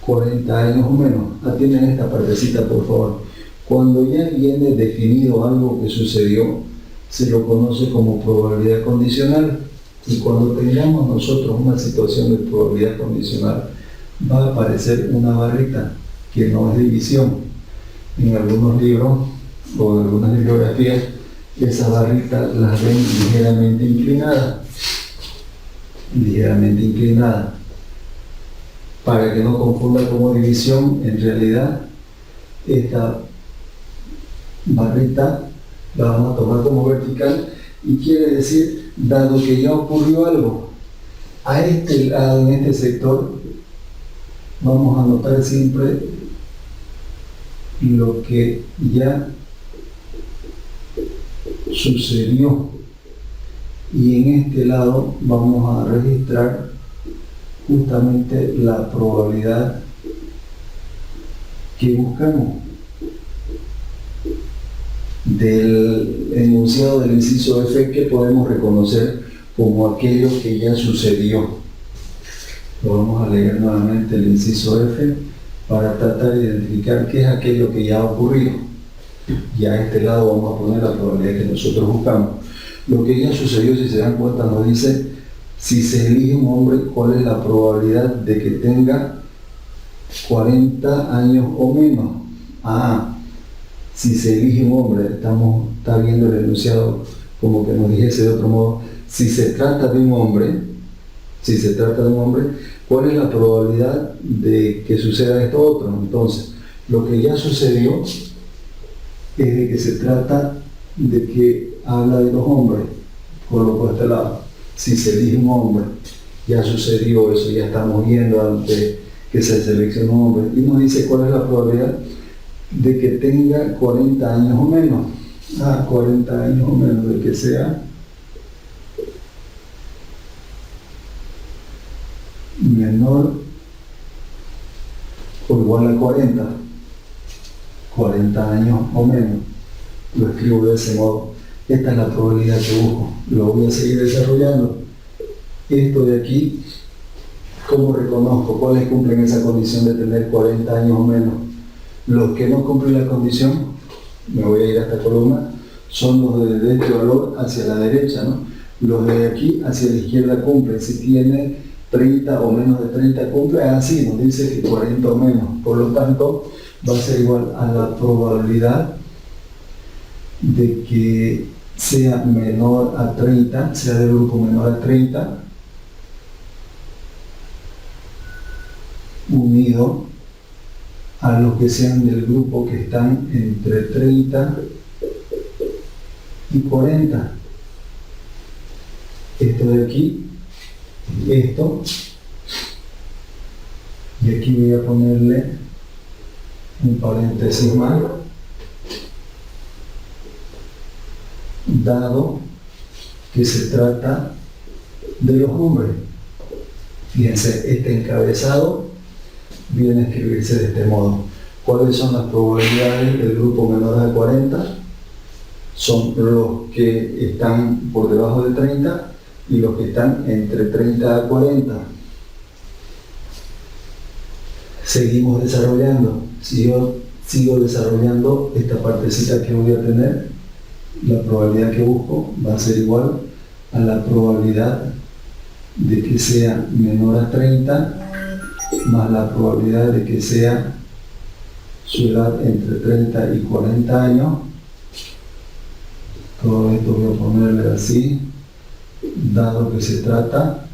40 años o menos? Atienden esta partecita, por favor. Cuando ya viene definido algo que sucedió, se lo conoce como probabilidad condicional. Y cuando tengamos nosotros una situación de probabilidad condicional, va a aparecer una barrita que no es división. En algunos libros o en algunas bibliografías, esas barritas las ven ligeramente inclinadas. Para que no confunda como división, en realidad esta barrita la vamos a tomar como vertical y quiere decir, dado que ya ocurrió algo, a este lado, en este sector, vamos a notar siempre lo que ya sucedió, y en este lado vamos a registrar justamente la probabilidad que buscamos del enunciado del inciso F, que podemos reconocer como aquello que ya sucedió. Lo vamos a leer nuevamente, el inciso F, para tratar de identificar qué es aquello que ya ha ocurrido. Y a este lado vamos a poner la probabilidad que nosotros buscamos. Lo que ya sucedió, si se dan cuenta, nos dice si se elige un hombre, cuál es la probabilidad de que tenga 40 años o menos. Si se elige un hombre, está viendo el enunciado como que nos dijese de otro modo, si se trata de un hombre, ¿cuál es la probabilidad de que suceda esto otro? Entonces, lo que ya sucedió es de que se trata de que habla de los hombres. Coloco a este lado. Si se elige un hombre, ya sucedió eso, ya estamos viendo antes que se selecciona un hombre. Y nos dice cuál es la probabilidad de que tenga 40 años o menos. 40 años o menos, de que sea menor o igual a 40 años o menos. Lo escribo de ese modo. Esta es la probabilidad que busco. Lo voy a seguir desarrollando. Esto de aquí, ¿cómo reconozco cuáles cumplen esa condición de tener 40 años o menos? Los que no cumplen la condición, me voy a ir a esta columna, son los de este valor hacia la derecha, ¿no? Los de aquí hacia la izquierda cumplen. Si tiene 30 o menos de 30 cumple, así nos dice que 40 o menos. Por lo tanto, va a ser igual a la probabilidad de que sea menor a 30, sea del grupo menor a 30, unido a los que sean del grupo que están entre 30 y 40. Esto de aquí, esto, y aquí voy a ponerle un paréntesis más, dado que se trata de los hombres. Fíjense, este encabezado viene a escribirse de este modo. ¿Cuáles son las probabilidades del grupo menor a 40? Son los que están por debajo de 30 y los que están entre 30 a 40. Seguimos desarrollando. Si yo sigo desarrollando esta partecita que voy a tener, la probabilidad que busco va a ser igual a la probabilidad de que sea menor a 30 más la probabilidad de que sea su edad entre 30 y 40 años. Todo esto voy a ponerle así, dado que se trata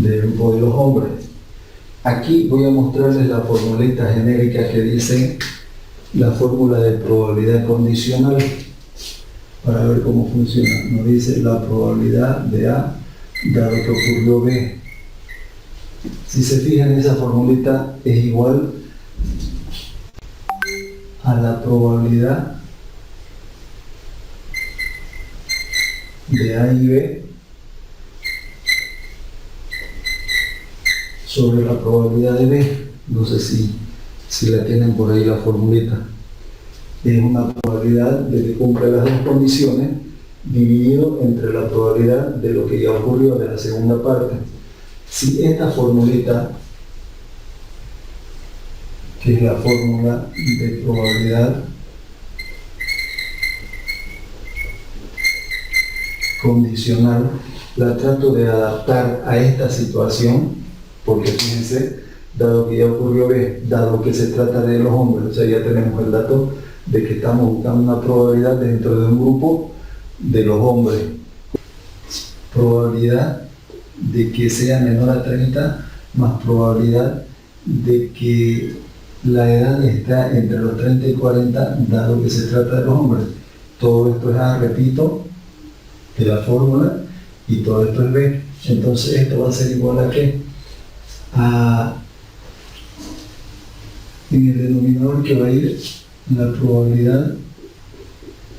del grupo de los hombres. Aquí voy a mostrarles la formulita genérica que dice la fórmula de probabilidad condicional para ver cómo funciona. Nos dice la probabilidad de A dado que ocurrió B. Si se fijan, esa formulita es igual a la probabilidad de A y B sobre la probabilidad de B. No sé si la tienen por ahí la formulita. Es una probabilidad de que cumpla las dos condiciones dividido entre la probabilidad de lo que ya ocurrió de la segunda parte. Si esta formulita, que es la fórmula de probabilidad condicional, la trato de adaptar a esta situación, porque fíjense, dado que ya ocurrió B, dado que se trata de los hombres, o sea, ya tenemos el dato de que estamos buscando una probabilidad dentro de un grupo de los hombres. Probabilidad de que sea menor a 30 más probabilidad de que la edad está entre los 30 y 40, dado que se trata de los hombres. Todo esto es A, repito, de la fórmula, y todo esto es B. Entonces esto va a ser igual a ¿qué? En el denominador que va a ir la probabilidad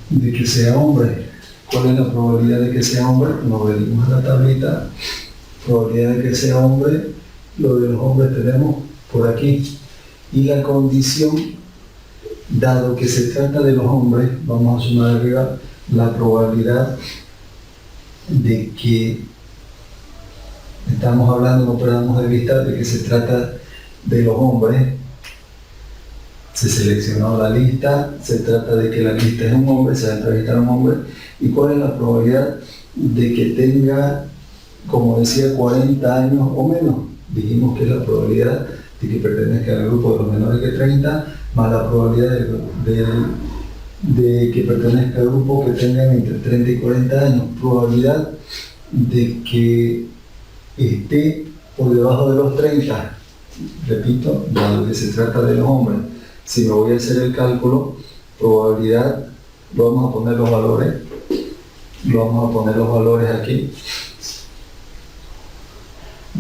de que sea hombre. ¿Cuál es la probabilidad de que sea hombre? Nos venimos a la tablita. Probabilidad de que sea hombre, lo de los hombres tenemos por aquí. Y la condición, dado que se trata de los hombres, vamos a sumar arriba la probabilidad de que estamos hablando, no perdamos de vista de que se trata de los hombres. Se seleccionó la lista, se trata de que la lista es un hombre, se va a entrevistar a un hombre. ¿Y cuál es la probabilidad de que tenga, como decía, 40 años o menos? Dijimos que es la probabilidad de que pertenezca al grupo de los menores que 30, más la probabilidad de que pertenezca al grupo que tengan entre 30 y 40 años. Probabilidad de que esté por debajo de los 30. Repito, dado que se trata de los hombres. Si me voy a hacer el cálculo, probabilidad, lo vamos a poner los valores aquí.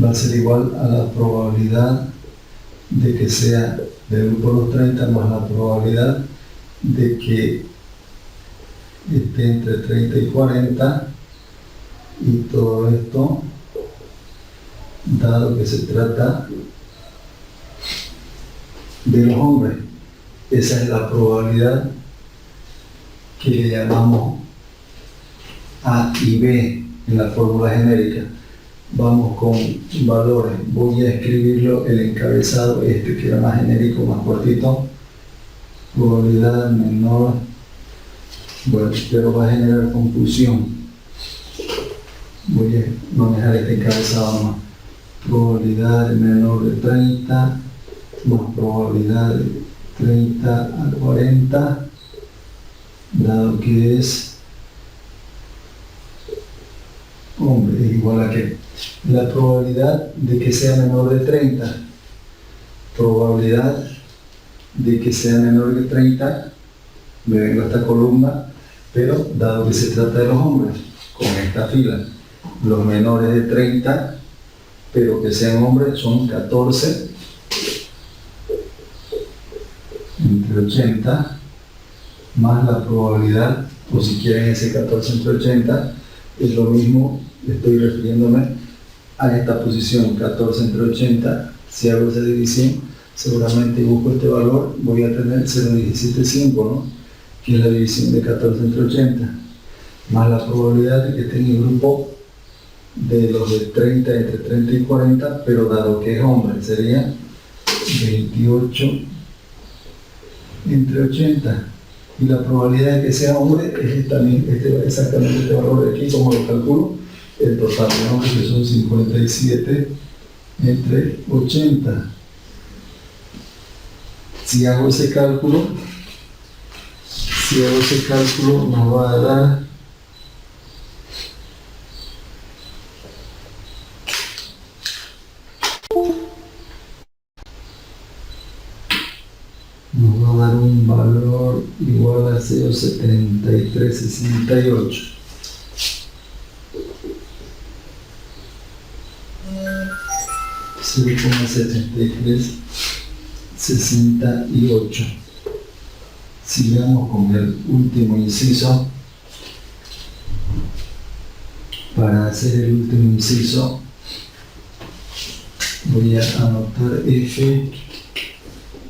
Va a ser igual a la probabilidad de que sea del grupo de los 30 más la probabilidad de que esté entre 30 y 40, y todo esto dado que se trata de los hombres. Esa es la probabilidad que le llamamos A y B en la fórmula genérica. Vamos con valores. Voy a escribirlo, el encabezado, este que era más genérico, más cortito. Probabilidad menor. Bueno, pero va a generar confusión. Voy a manejar este encabezado nomás. Probabilidad menor de 30 más probabilidad de 30 a 40, dado que es hombre, es igual a que la probabilidad de que sea menor de 30, probabilidad de que sea menor de 30, me vengo a esta columna, pero dado que se trata de los hombres, con esta fila, los menores de 30, pero que sean hombres, son 14 entre 80, más la probabilidad, o si quieren ese 14 entre 80, es lo mismo, estoy refiriéndome a esta posición, 14 entre 80. Si hago esa división, seguramente busco este valor, voy a tener 0,175, ¿no? Que es la división de 14 entre 80, más la probabilidad de que tenga el grupo de los de 30, entre 30 y 40, pero dado que es hombre, sería 28 entre 80. Y la probabilidad de que sea hombre es también exactamente este valor de aquí, como lo calculo, el total de hombres, que son 57 entre 80. Si hago ese cálculo, nos va a dar valor igual a 0,7368. $0,7368. Sigamos con el último inciso. Para hacer el último inciso voy a anotar F,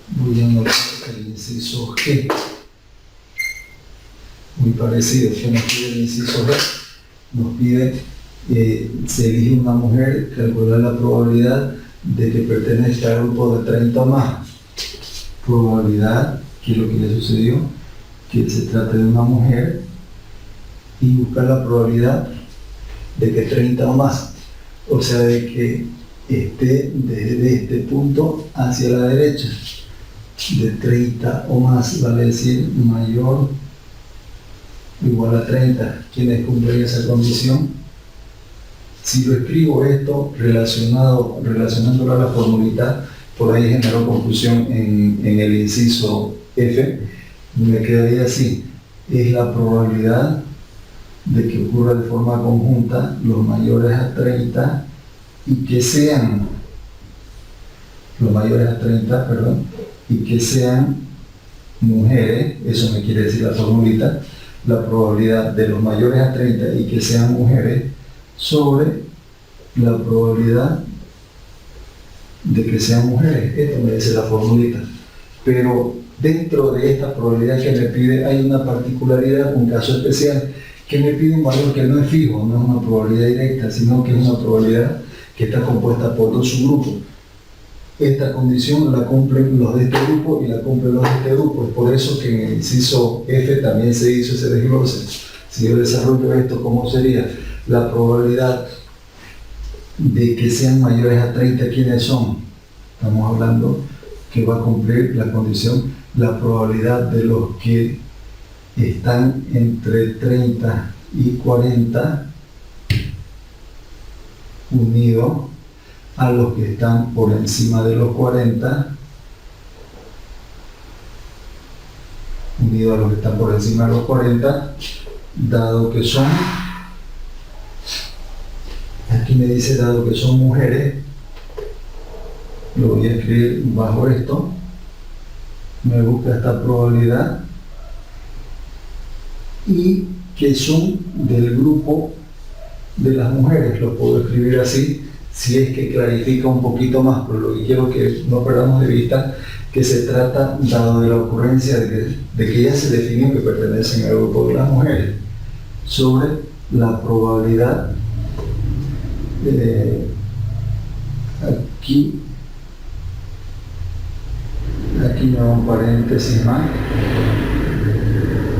voy a anotar el inciso G. Muy parecido, que nos pide el inciso G, nos pide se elige una mujer, calcular la probabilidad de que pertenezca al grupo de 30 o más. Probabilidad, que es lo que le sucedió, que se trate de una mujer, y buscar la probabilidad de que 30 o más, o sea, de que esté desde este punto hacia la derecha, de 30 o más, vale decir mayor o igual a 30. ¿Quiénes cumplen esa condición? Si lo escribo esto relacionándolo a la formulita, por ahí generó confusión en el inciso F, me quedaría así: es la probabilidad de que ocurra de forma conjunta los mayores a 30 y que sean mujeres. Eso me quiere decir la formulita: la probabilidad de los mayores a 30 y que sean mujeres sobre la probabilidad de que sean mujeres. Esto me dice la formulita. Pero dentro de esta probabilidad que me pide hay una particularidad, un caso especial, que me pide un valor que no es fijo, no es una probabilidad directa, sino que es una probabilidad que está compuesta por dos subgrupos. Esta condición la cumplen los de este grupo y la cumplen los de este grupo. Es por eso que en el inciso F también se hizo ese desglose. Si yo desarrollo esto, ¿cómo sería? La probabilidad de que sean mayores a 30, ¿quiénes son? Estamos hablando que va a cumplir la condición, la probabilidad de los que están entre 30 y 40 unido a los que están por encima de los 40, unido a los que están por encima de los 40, dado que son, aquí me dice dado que son mujeres, lo voy a escribir bajo esto, me busca esta probabilidad, y que son del grupo de las mujeres. Lo puedo escribir así si es que clarifica un poquito más, pero lo que quiero que no perdamos de vista que se trata, dado de la ocurrencia de que ya se definió que pertenecen al grupo de las mujeres, sobre la probabilidad aquí me va un paréntesis más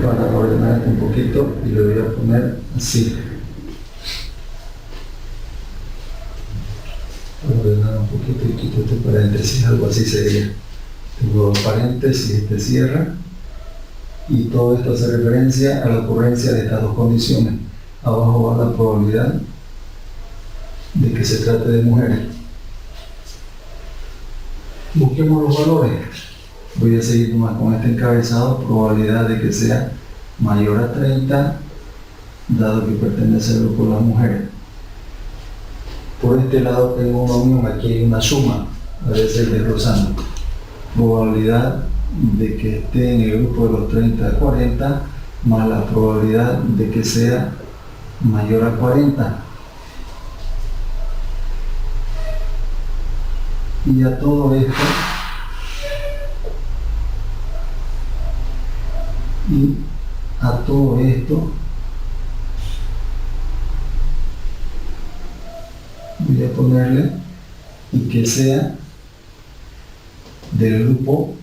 para ordenar un poquito y lo voy a poner así. Ordenar un poquito y quito este paréntesis, algo así sería. Tengo dos paréntesis, este cierra, y todo esto hace referencia a la ocurrencia de estas dos condiciones. Abajo va la probabilidad de que se trate de mujeres. Busquemos los valores. Voy a seguir nomás con este encabezado: probabilidad de que sea mayor a 30, dado que pertenece al grupo de las mujeres. Por este lado tengo una unión, aquí hay una suma, a veces desglosando. Probabilidad de que esté en el grupo de los 30 a 40, más la probabilidad de que sea mayor a 40. Y a todo esto, voy a ponerle y que sea del grupo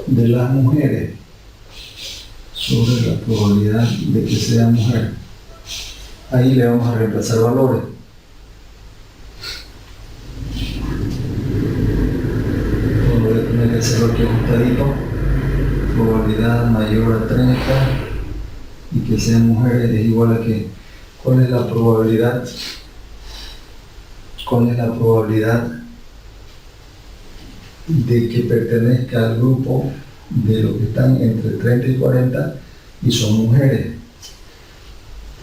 de las mujeres, sobre la probabilidad de que sea mujer. Ahí le vamos a reemplazar valores. Voy a tener que hacerlo aquí ajustadito. Probabilidad mayor a 30 y que sean mujeres es igual a que ¿cuál es la probabilidad? ¿Cuál es la probabilidad de que pertenezca al grupo de los que están entre 30 y 40 y son mujeres?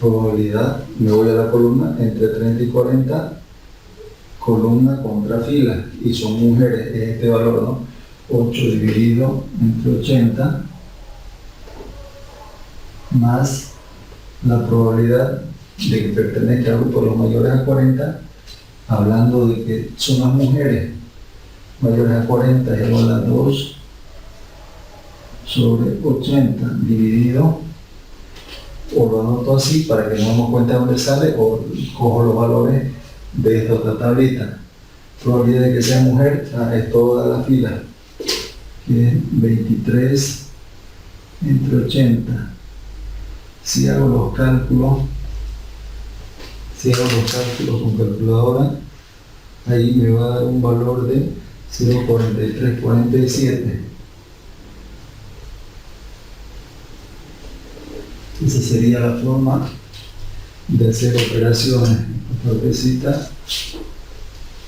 Probabilidad, me voy a la columna, entre 30 y 40, columna contra fila, y son mujeres, es este valor, ¿no? 8 dividido entre 80 más la probabilidad de que pertenezca al grupo de los mayores a 40, hablando de que son las mujeres mayores a 40 es igual a 2 sobre 80 dividido, o lo anoto así para que nos demos cuenta de dónde sale, o cojo los valores de esta otra tablita. Probabilidad de que sea mujer, es toda la fila, que es 23 entre 80. Si hago los cálculos con calculadora, ahí me va a dar un valor de 0,4347. Esa sería la forma de hacer operaciones. Esta partecita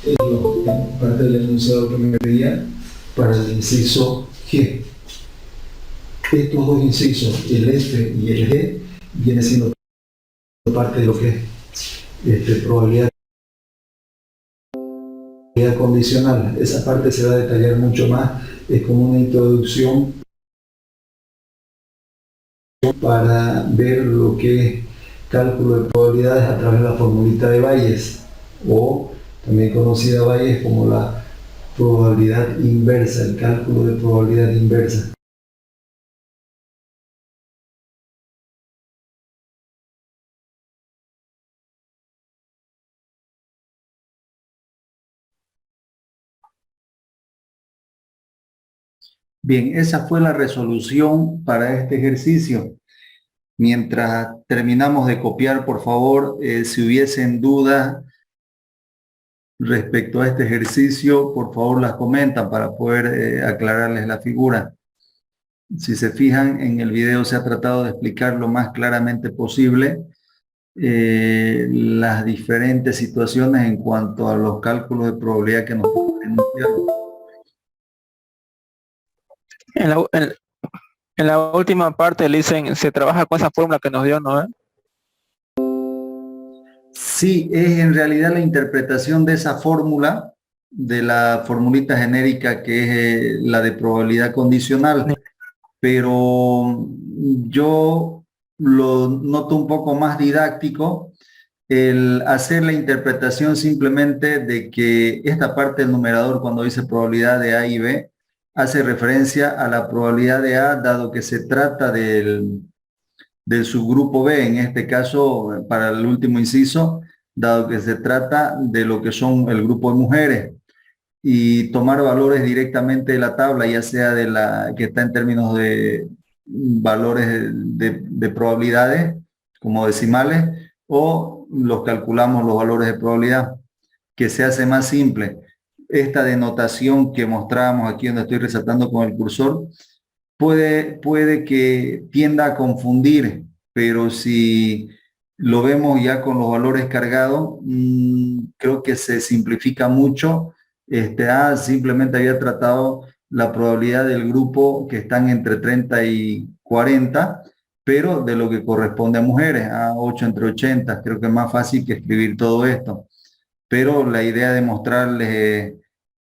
es parte del enunciado que me pedía para el inciso G. Estos dos incisos, el F y el G, viene siendo parte de lo que es probabilidad condicional. Esa parte se va a detallar mucho más, es como una introducción para ver lo que es cálculo de probabilidades a través de la formulita de Bayes, o también conocida Bayes como la probabilidad inversa, el cálculo de probabilidad inversa. Bien, esa fue la resolución para este ejercicio. Mientras terminamos de copiar, por favor, si hubiesen dudas respecto a este ejercicio, por favor las comentan para poder aclararles la figura. Si se fijan, en el video se ha tratado de explicar lo más claramente posible las diferentes situaciones en cuanto a los cálculos de probabilidad que nos enunciaron. En la última parte le dicen, se trabaja con esa fórmula que nos dio, ¿no? Sí, es en realidad la interpretación de esa fórmula, de la formulita genérica que es la de probabilidad condicional, pero yo lo noto un poco más didáctico el hacer la interpretación simplemente de que esta parte del numerador, cuando dice probabilidad de A y B, hace referencia a la probabilidad de A, dado que se trata del subgrupo B, en este caso, para el último inciso, dado que se trata de lo que son el grupo de mujeres, y tomar valores directamente de la tabla, ya sea de la que está en términos de valores de probabilidades, como decimales, o los calculamos los valores de probabilidad, que se hace más simple. Esta denotación que mostrábamos aquí, donde estoy resaltando con el cursor, puede que tienda a confundir, pero si lo vemos ya con los valores cargados, creo que se simplifica mucho. Simplemente había tratado la probabilidad del grupo que están entre 30 y 40, pero de lo que corresponde a mujeres, a 8 entre 80. Creo que es más fácil que escribir todo esto. Pero la idea de mostrarles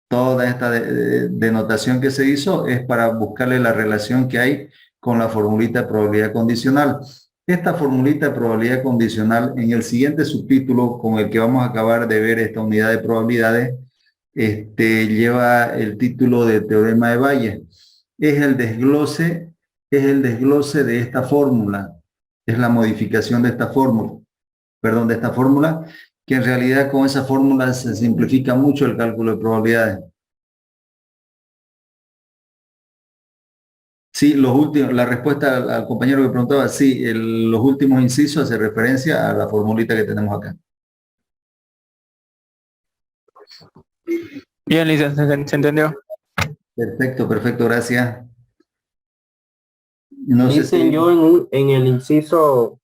toda esta denotación que se hizo es para buscarle la relación que hay con la formulita de probabilidad condicional. Esta formulita de probabilidad condicional, en el siguiente subtítulo con el que vamos a acabar de ver esta unidad de probabilidades, lleva el título de teorema de Bayes. Es el desglose de esta fórmula, es la modificación de esta fórmula, de esta fórmula, que en realidad con esa fórmula se simplifica mucho el cálculo de probabilidades. Sí, la respuesta al compañero que preguntaba, sí, los últimos incisos hace referencia a la formulita que tenemos acá. Bien, licenciado, ¿se entendió? Perfecto, perfecto, gracias. No sé Dicen si yo en el inciso,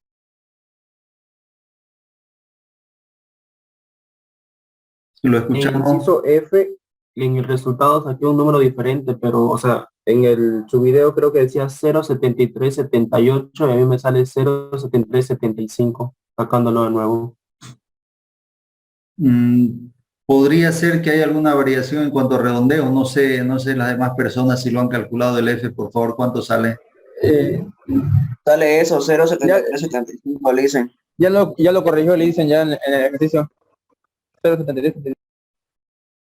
lo en el escuchamos. inciso F, en el resultado saqué un número diferente, pero, o sea, su video creo que decía 0.7378 y a mí me sale 0.7375, sacándolo de nuevo. Mm, podría ser que haya alguna variación en cuanto a redondeo. No sé las demás personas si lo han calculado el F, por favor, ¿cuánto sale? Sale eso, 0.7375 le dicen. Ya lo corrigió, le dicen ya en el ejercicio. 0.73.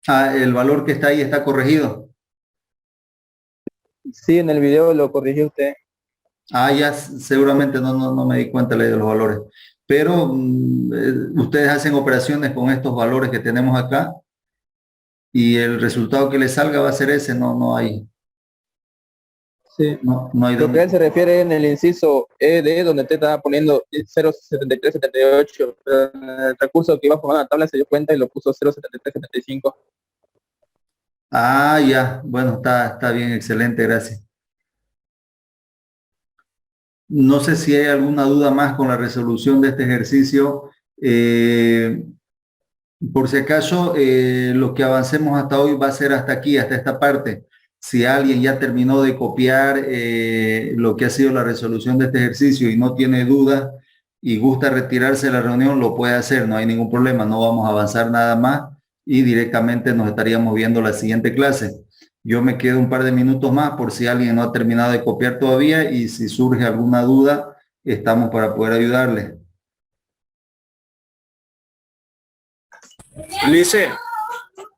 Ah, el valor que está ahí está corregido. Sí, en el video lo corrigió usted. Ah, ya seguramente no me di cuenta de los valores. Pero ustedes hacen operaciones con estos valores que tenemos acá y el resultado que les salga va a ser ese, no hay, Sí. no hay Lo que él se refiere en el inciso ED, donde te estaba poniendo 0.7378, pero en el recurso que iba a formar la tabla se dio cuenta y lo puso 0.7375. Ah, ya, bueno, está bien, excelente, gracias. No sé si hay alguna duda más con la resolución de este ejercicio. Por si acaso, lo que avancemos hasta hoy va a ser hasta aquí, hasta esta parte. Si alguien ya terminó de copiar lo que ha sido la resolución de este ejercicio y no tiene duda y gusta retirarse de la reunión, lo puede hacer, no hay ningún problema, no vamos a avanzar nada más y directamente nos estaríamos viendo la siguiente clase. Yo me quedo un par de minutos más por si alguien no ha terminado de copiar todavía y si surge alguna duda, estamos para poder ayudarle. Lice,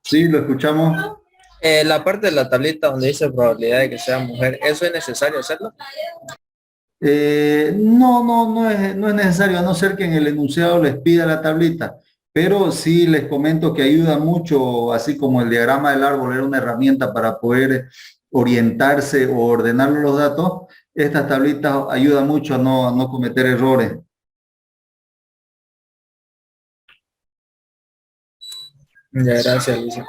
Sí, lo escuchamos. la parte de la tablita donde dice probabilidad de que sea mujer, ¿eso es necesario hacerlo? No es necesario, a no ser que en el enunciado les pida la tablita, pero sí les comento que ayuda mucho, así como el diagrama del árbol era una herramienta para poder orientarse o ordenar los datos, estas tablitas ayudan mucho a no cometer errores. Ya, gracias, Lice.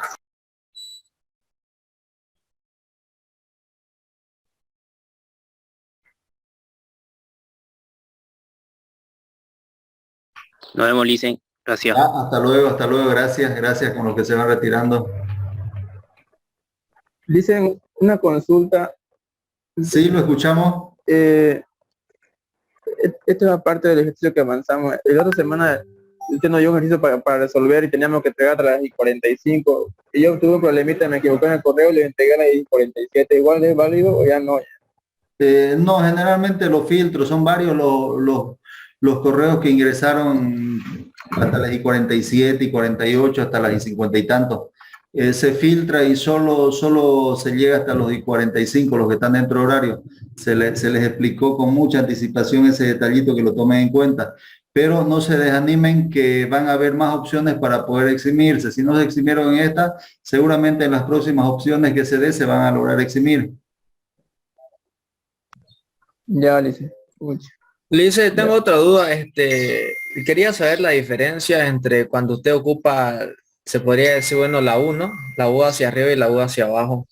Nos vemos, Licen. Gracias. Hasta luego, gracias con los que se van retirando. Dicen una consulta. Sí, lo escuchamos. Esta es la parte del ejercicio que avanzamos. La otra semana usted nos dio un ejercicio para resolver y teníamos que entregar a las 45. Y yo tuve un problemita, me equivoqué en el correo y le entregué a las 47. ¿Igual es válido o ya no? No, generalmente los filtros, son varios los correos que ingresaron hasta las y 47 y 48, hasta las y 50 y tantos. Se filtra y solo se llega hasta los y 45, los que están dentro del horario. Se les explicó con mucha anticipación ese detallito, que lo tomen en cuenta. Pero no se desanimen, que van a haber más opciones para poder eximirse. Si no se eximieron en esta, seguramente en las próximas opciones que se dé se van a lograr eximir. Ya, Lice. Lice, tengo otra duda. Quería saber la diferencia entre cuando usted ocupa, se podría decir, bueno, la U, ¿no? La U hacia arriba y la U hacia abajo.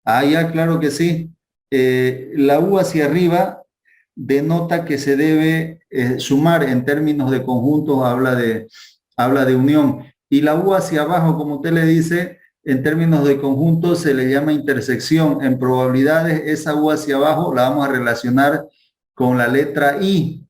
Ah, ya, claro que sí. La U hacia arriba denota que se debe sumar en términos de conjuntos, habla de unión. Y la U hacia abajo, como usted le dice, en términos de conjuntos se le llama intersección. En probabilidades, esa U hacia abajo la vamos a relacionar con la letra I.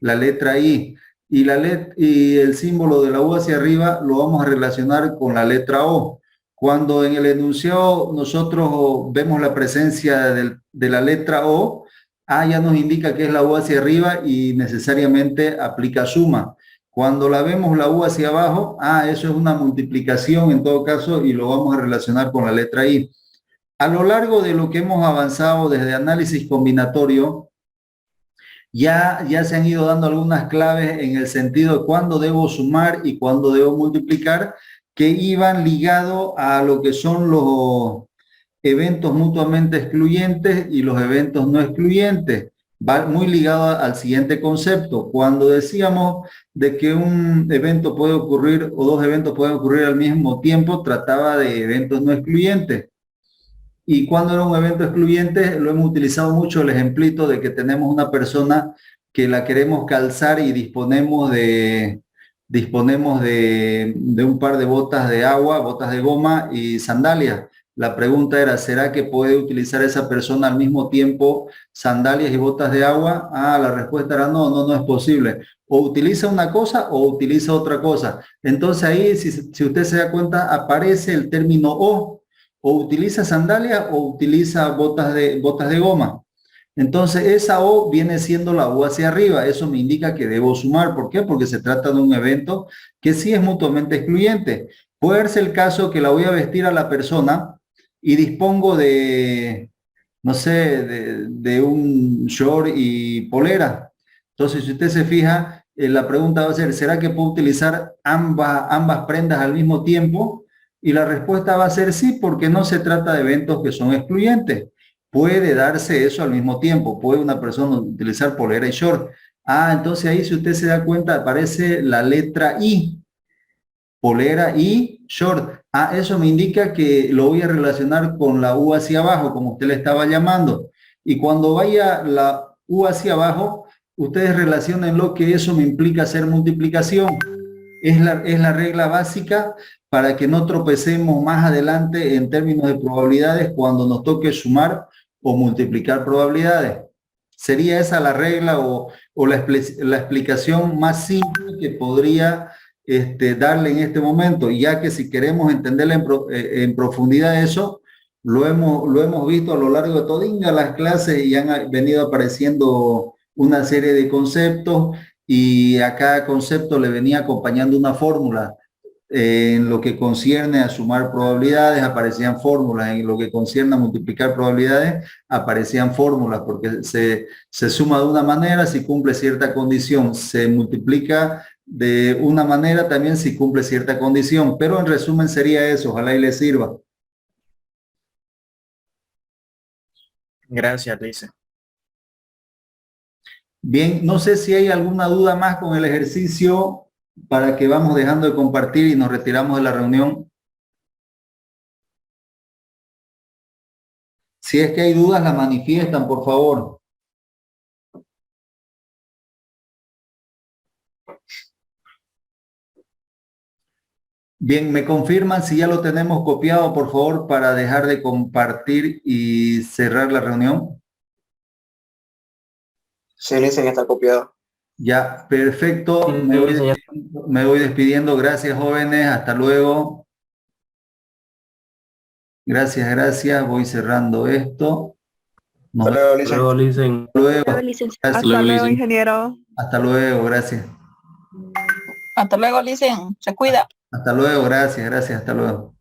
La letra I. Y el símbolo de la U hacia arriba lo vamos a relacionar con la letra O. Cuando en el enunciado nosotros vemos la presencia de la letra O, A ya nos indica que es la U hacia arriba y necesariamente aplica suma. Cuando la vemos la U hacia abajo, eso es una multiplicación en todo caso y lo vamos a relacionar con la letra I. A lo largo de lo que hemos avanzado desde análisis combinatorio, ya se han ido dando algunas claves en el sentido de cuándo debo sumar y cuándo debo multiplicar, que iban ligados a lo que son los eventos mutuamente excluyentes y los eventos no excluyentes. Va muy ligado al siguiente concepto. Cuando decíamos de que un evento puede ocurrir o dos eventos pueden ocurrir al mismo tiempo, trataba de eventos no excluyentes. Y cuando era un evento excluyente, lo hemos utilizado mucho el ejemplito de que tenemos una persona que la queremos calzar y disponemos de un par de botas de agua, botas de goma y sandalias. La pregunta era, ¿será que puede utilizar esa persona al mismo tiempo sandalias y botas de agua? La respuesta era no es posible. O utiliza una cosa o utiliza otra cosa. Entonces ahí, si usted se da cuenta, aparece el término o utiliza sandalias o utiliza botas de goma. Entonces esa O viene siendo la U hacia arriba. Eso me indica que debo sumar. ¿Por qué? Porque se trata de un evento que sí es mutuamente excluyente. Puede darse el caso que la voy a vestir a la persona y dispongo de, no sé, de un short y polera. Entonces, si usted se fija, la pregunta va a ser, ¿será que puedo utilizar ambas prendas al mismo tiempo? Y la respuesta va a ser sí, porque no se trata de eventos que son excluyentes. Puede darse eso al mismo tiempo. Puede una persona utilizar polera y short. Entonces ahí, si usted se da cuenta, aparece la letra I. Polera y short. Eso me indica que lo voy a relacionar con la U hacia abajo, como usted le estaba llamando. Y cuando vaya la U hacia abajo, ustedes relacionen lo que eso me implica hacer multiplicación. Es la regla básica para que no tropecemos más adelante en términos de probabilidades cuando nos toque sumar o multiplicar probabilidades. Sería esa la regla o la explicación más simple que podría darle en este momento, ya que si queremos entenderla en profundidad eso, lo hemos visto a lo largo de todas las clases y han venido apareciendo una serie de conceptos y a cada concepto le venía acompañando una fórmula. En lo que concierne a sumar probabilidades aparecían fórmulas, en lo que concierne a multiplicar probabilidades aparecían fórmulas, porque se suma de una manera si cumple cierta condición, se multiplica de una manera también si cumple cierta condición, pero en resumen sería eso, ojalá y les sirva. Gracias, Lice. Bien, no sé si hay alguna duda más con el ejercicio para que vamos dejando de compartir y nos retiramos de la reunión. Si es que hay dudas, la manifiestan, por favor. Bien, me confirman si ya lo tenemos copiado, por favor, para dejar de compartir y cerrar la reunión. Sí, dicen que está copiado. Ya, perfecto. Me voy despidiendo. Gracias, jóvenes. Hasta luego. Gracias. Voy cerrando esto. Hasta luego, Lisa. Luego le dicen, Hasta Luego, ingeniero. Hasta luego, gracias. Hasta luego, Licen. Se cuida. Hasta luego, gracias, hasta luego.